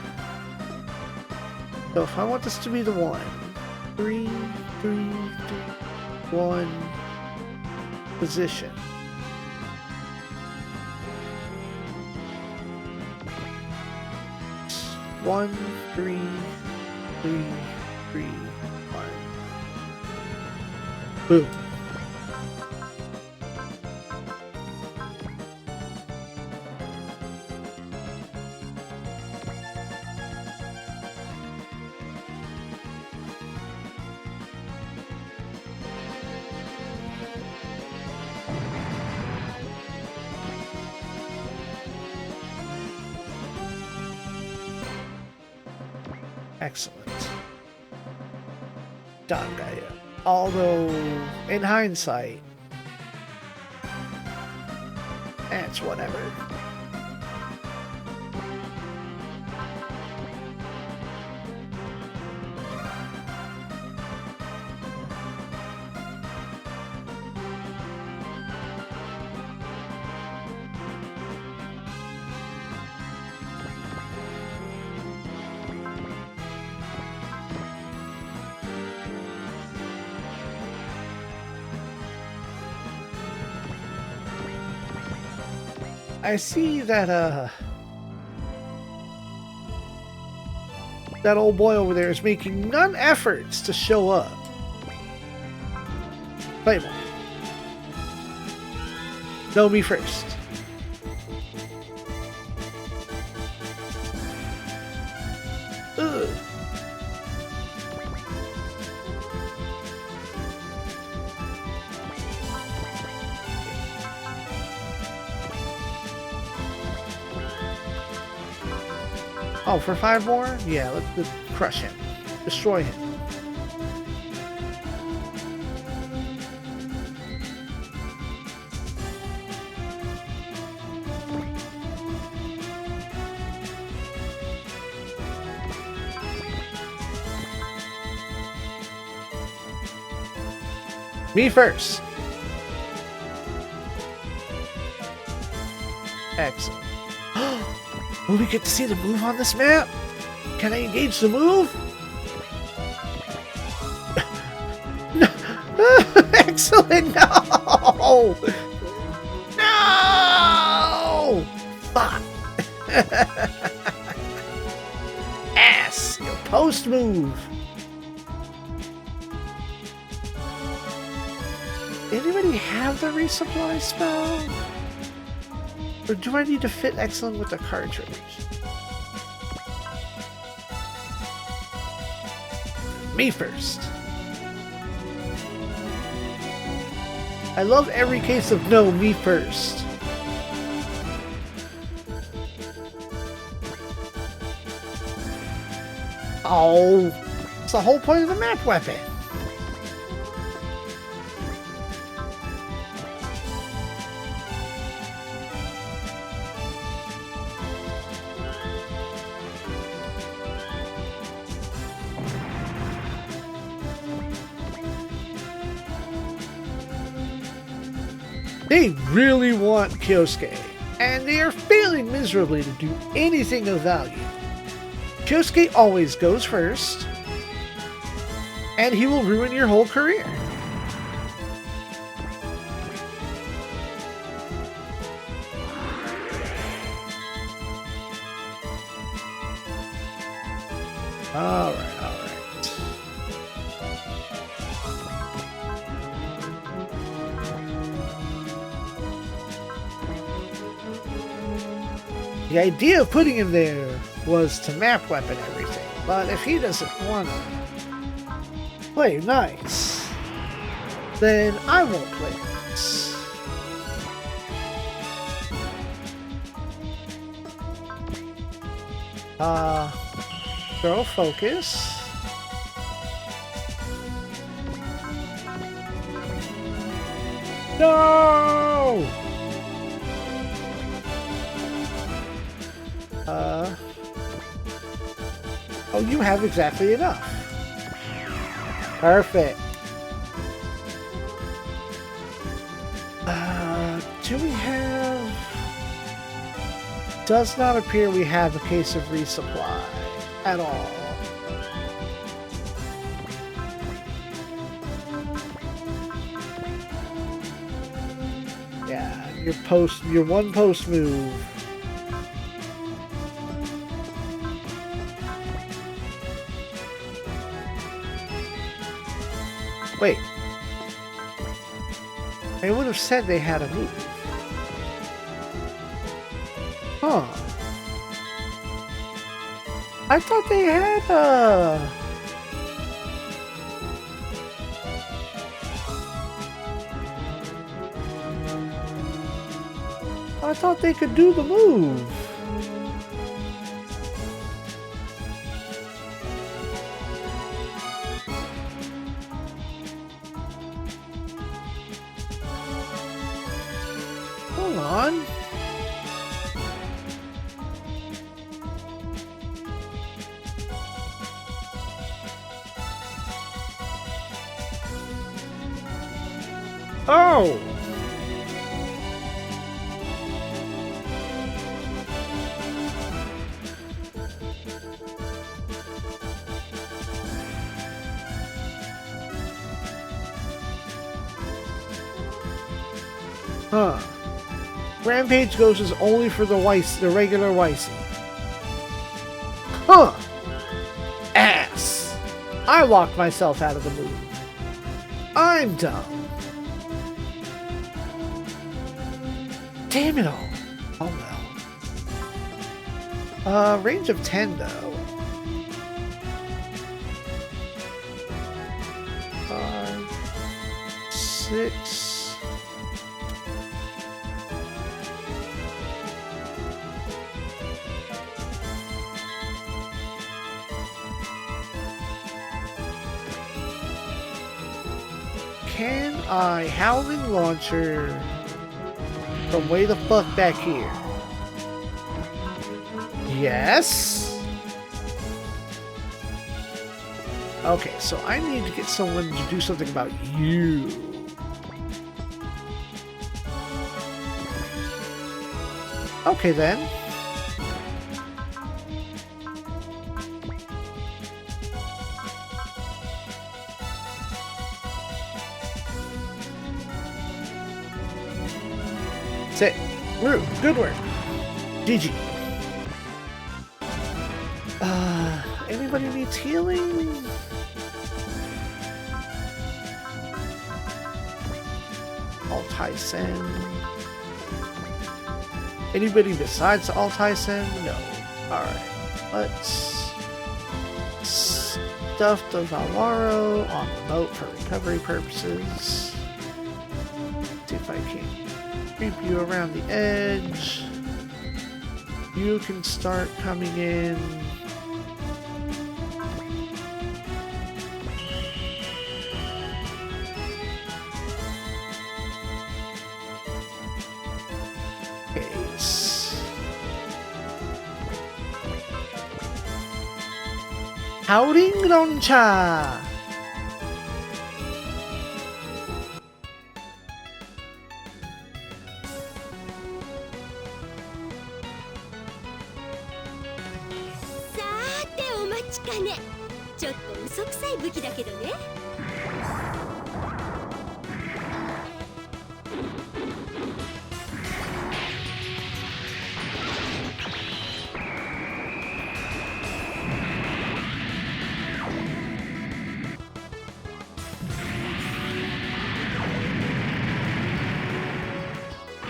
So if I want this to be the 1, 3, 3, 3, 1 position. 1, 3, 3, 3, 1. Boom. Excellent. Done, Gaia. Although, in hindsight, it's whatever. I see that, that old boy over there is making none efforts to show up. Play more. No, me first. Ugh. Oh, for 5 more? Yeah, let's crush him. Destroy him. Me first. Excellent. Will we get to see the move on this map? Can I engage the move? No. Excellent! No! No! Fuck! Ass! Your post move! Anybody have the resupply spell? Or do I need to fit excellent with the cartridge? Me first. I love every case of no, me first. Oh, it's the whole point of the map weapon. They really want Kyosuke, and they are failing miserably to do anything of value. Kyosuke always goes first, and he will ruin your whole career. Alright. The idea of putting him there was to map weapon everything, but if he doesn't want to play nice, then I won't play nice. Throw focus. No! Oh, you have exactly enough. Perfect. Do we have... Does not appear we have a case of resupply at all. Yeah, your one post move. Wait. They would have said they had a move. Huh. I thought they had a... I thought they could do the move. Hold on. Oh! Huh. Rampage Ghost is only for the regular Wisey. Huh. Ass. I locked myself out of the move. I'm dumb. Damn it all. Oh well. Range of 10 though. 5, 6. Can I Howling Launcher from way the fuck back here? Yes? Okay, so I need to get someone to do something about you. Okay then. Sit. Rue, good work. GG. Anybody needs healing? Altai-sen. Anybody besides Altai-sen? No. Alright. Let's stuff the Valaro on the boat for recovery purposes. See if I can creep you around the edge. You can start coming in. Case. Howling Roncha!ちょっと嘘くさい武器だけどね。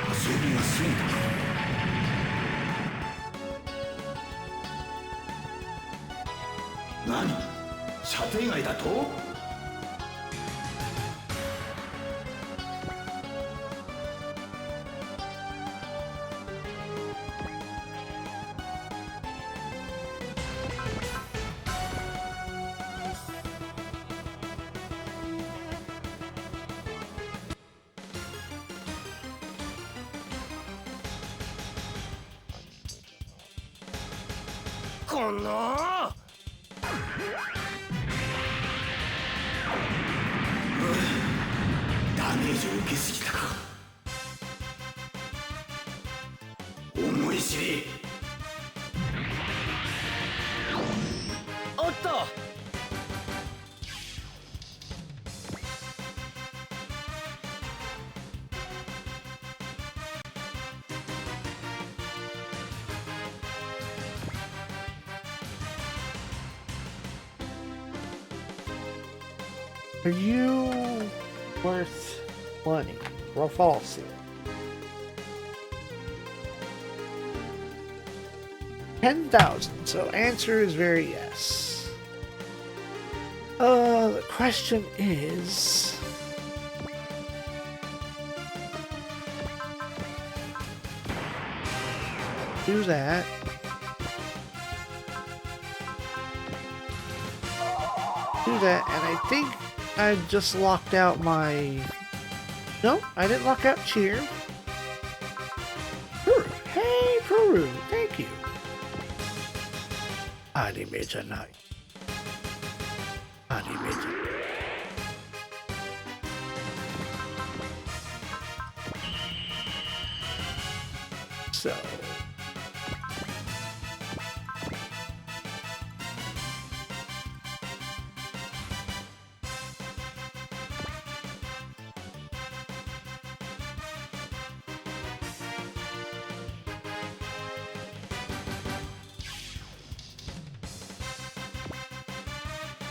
遊びが済んだ。何？射程外だと？このダメージを受けすぎたか。思い知り。おっと。Are you worth money? Or false? 10,000. So answer is very yes. The question is, do that. Do that, and I think I just locked out my... No, I didn't lock out cheer. Peru. Hey, Peru. Thank you. Anime じゃない。アニメじゃない。So...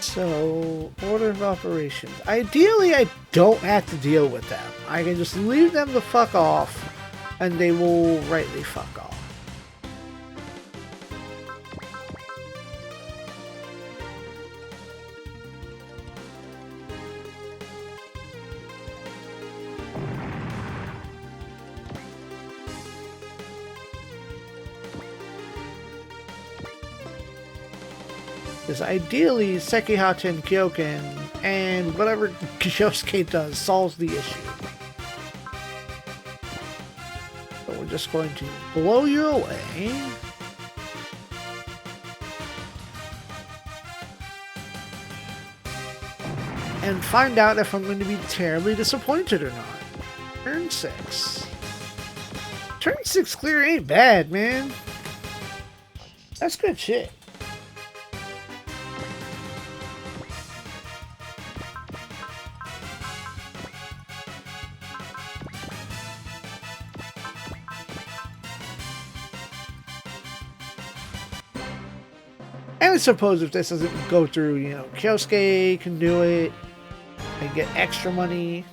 So, order of operations. Ideally, I don't have to deal with them. I can just leave them the fuck off, and they will rightly fuck off. Because ideally, Sekihata and Kyoken and whatever Kishosuke does solves the issue. So we're just going to blow you away. And find out if I'm going to be terribly disappointed or not. Turn 6. Turn 6 clear ain't bad, man. That's good shit. And I suppose if this doesn't go through, you know, Kyosuke can do it and get extra money.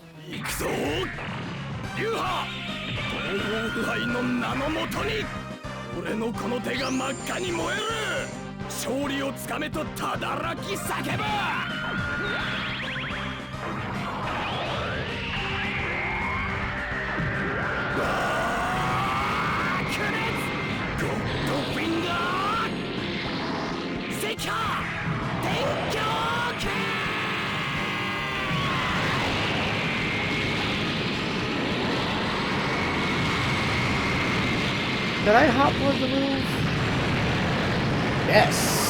Did I hop with the move? Yes.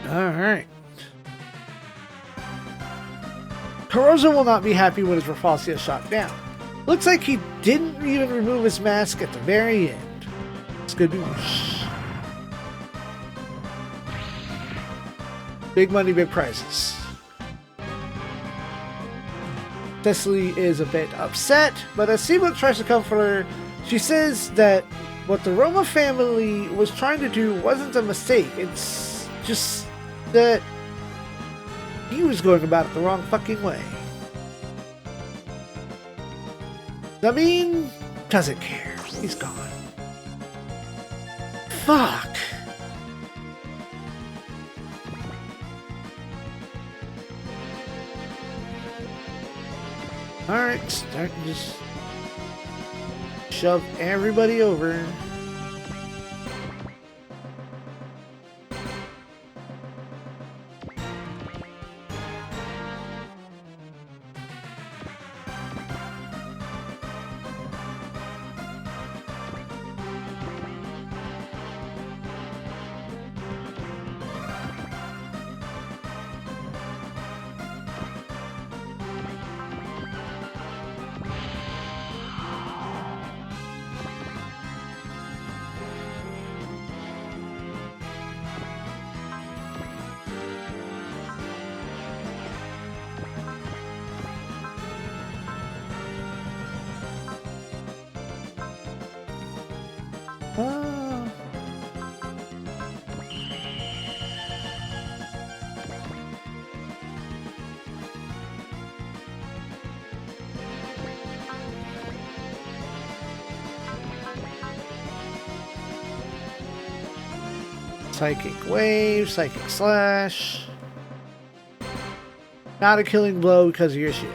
All right. Kurosa will not be happy when his Rafflesia is shot down. Looks like he didn't even remove his mask at the very end. It's good news. Big money, big prizes. Cecily is a bit upset, but as Seabook tries to comfort her, she says that what the Roma family was trying to do wasn't a mistake. It's just that he was going about it the wrong fucking way. Sabine doesn't care. He's gone. Fuck. Alright, start to just shove everybody over. Psychic Wave, Psychic Slash. Not a killing blow because of your shield.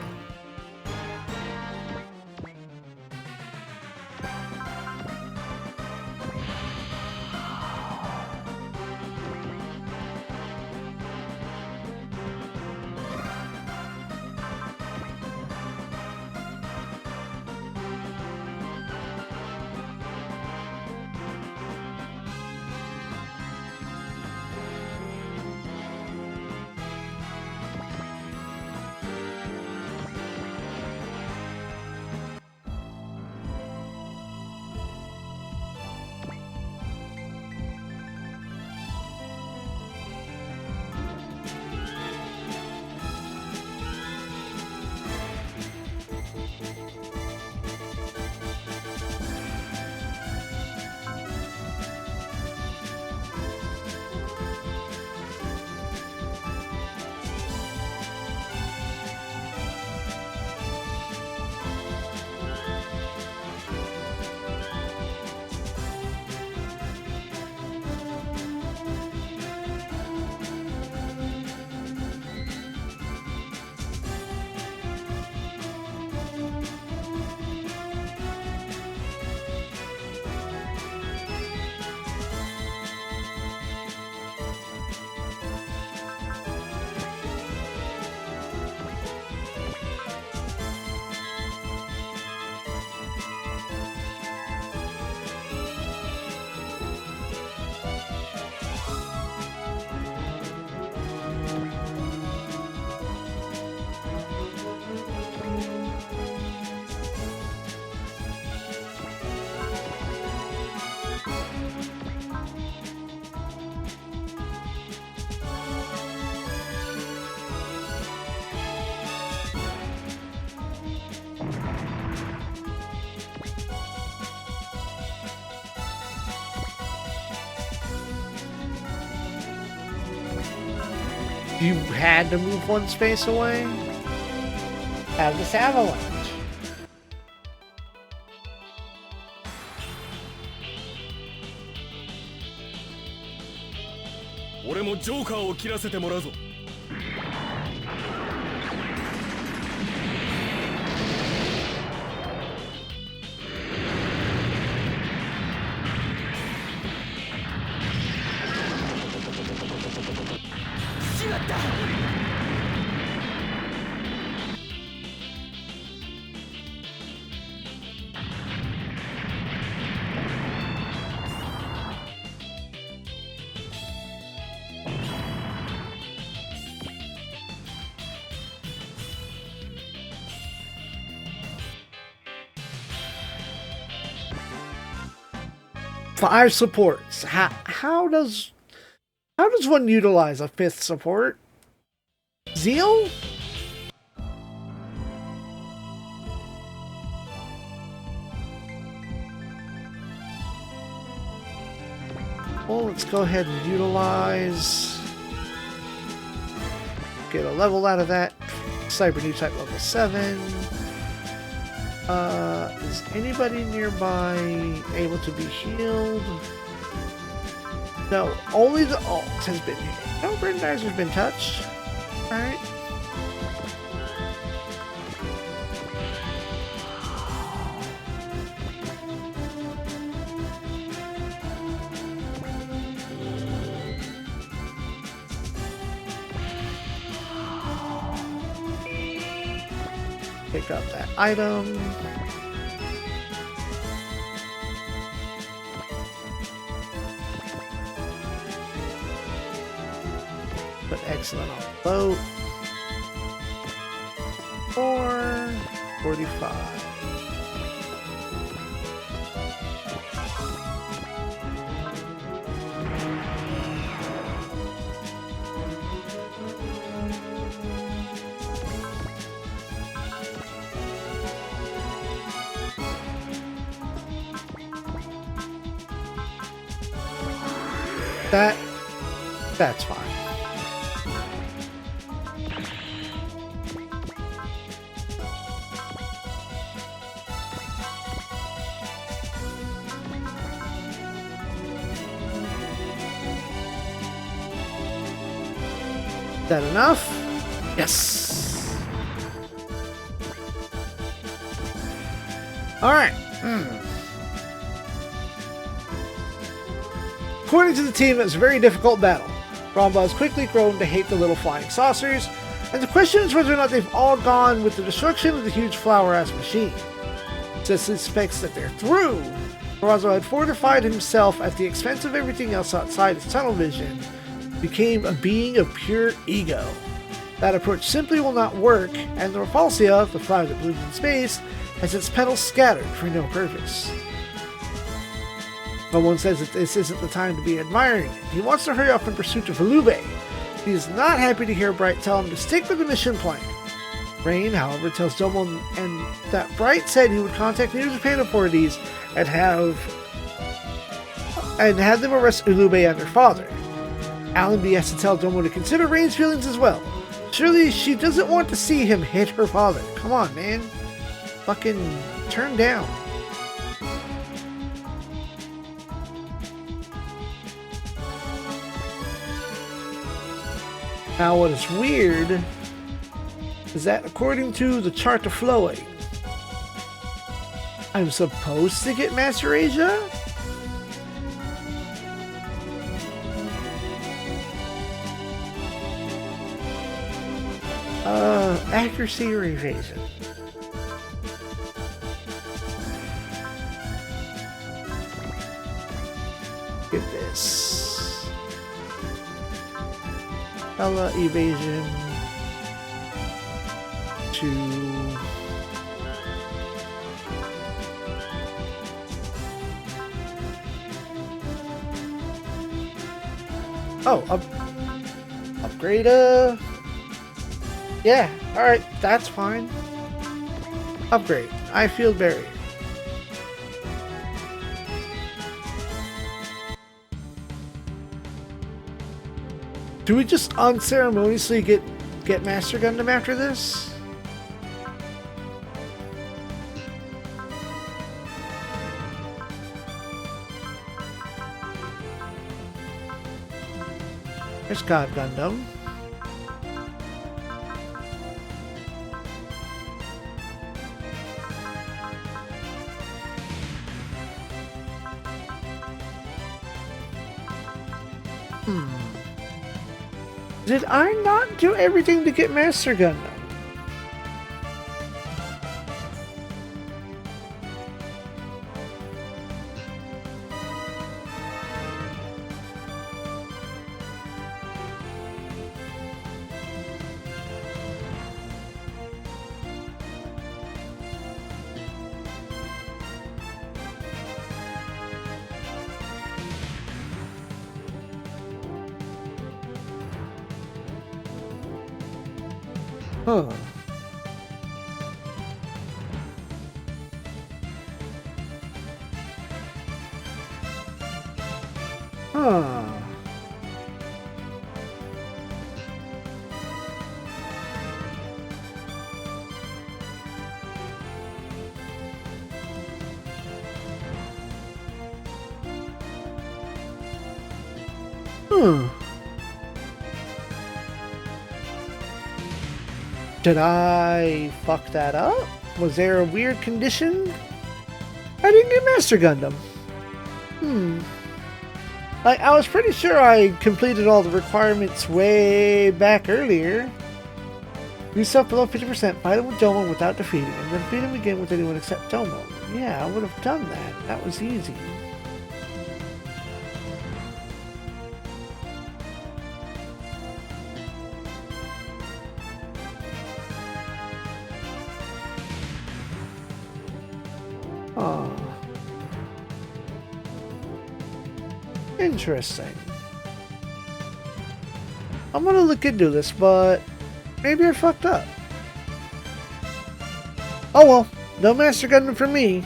You had to move one space away? Have this avalanche.俺もジョーカーを切らせてもらうぞ。しまった。5 supports. How does one utilize a 5th support? Zeal? Well, let's go ahead and utilize. Get a level out of that. Cyber new type level 7. Is anybody nearby able to be healed? No, only the alt has been hit. No, Brandizer's been touched. Alright. Pick up that item. Put excellent on the boat. 445. That's fine. that enough? Yes! Alright. According to the team, it was a very difficult battle. Ramba has quickly grown to hate the little flying saucers, and the question is whether or not they've all gone with the destruction of the huge flower-ass machine. Just suspects that they're through. Razo had fortified himself at the expense of everything else outside his tunnel vision, became a being of pure ego. That approach simply will not work, and the Repulsia, the flower that blooms in space, has its petals scattered for no purpose. No one says that this isn't the time to be admiring it. He wants to hurry off in pursuit of Halube. He is not happy to hear Bright tell him to stick with the mission plan. Rain, however, tells Domo and that Bright said he would contact New Japan authorities and have them arrest Ulube and her father. Allenby has to tell Domo to consider Rain's feelings as well. Surely she doesn't want to see him hit her father. Come on, man. Fucking turn down. Now what is weird is that according to the chart of flowing, I'm supposed to get Master Asia? Accuracy or evasion? Get this. Evasion to upgrade yeah, alright, that's fine. Upgrade. I feel buried. Do we just unceremoniously get Master Gundam after this? There's God Gundam. Did I not do everything to get Master Gundam? Huh. Huh. Did I fuck that up? Was there a weird condition? I didn't get Master Gundam. I was pretty sure I completed all the requirements way back earlier. Do stuff below 50%, fight him with Domo without defeating him, then defeat him again with anyone except Domo. Yeah, I would have done that. That was easy. Interesting. I'm gonna look into this, but maybe I fucked up. Oh well, no Master Gundam for me.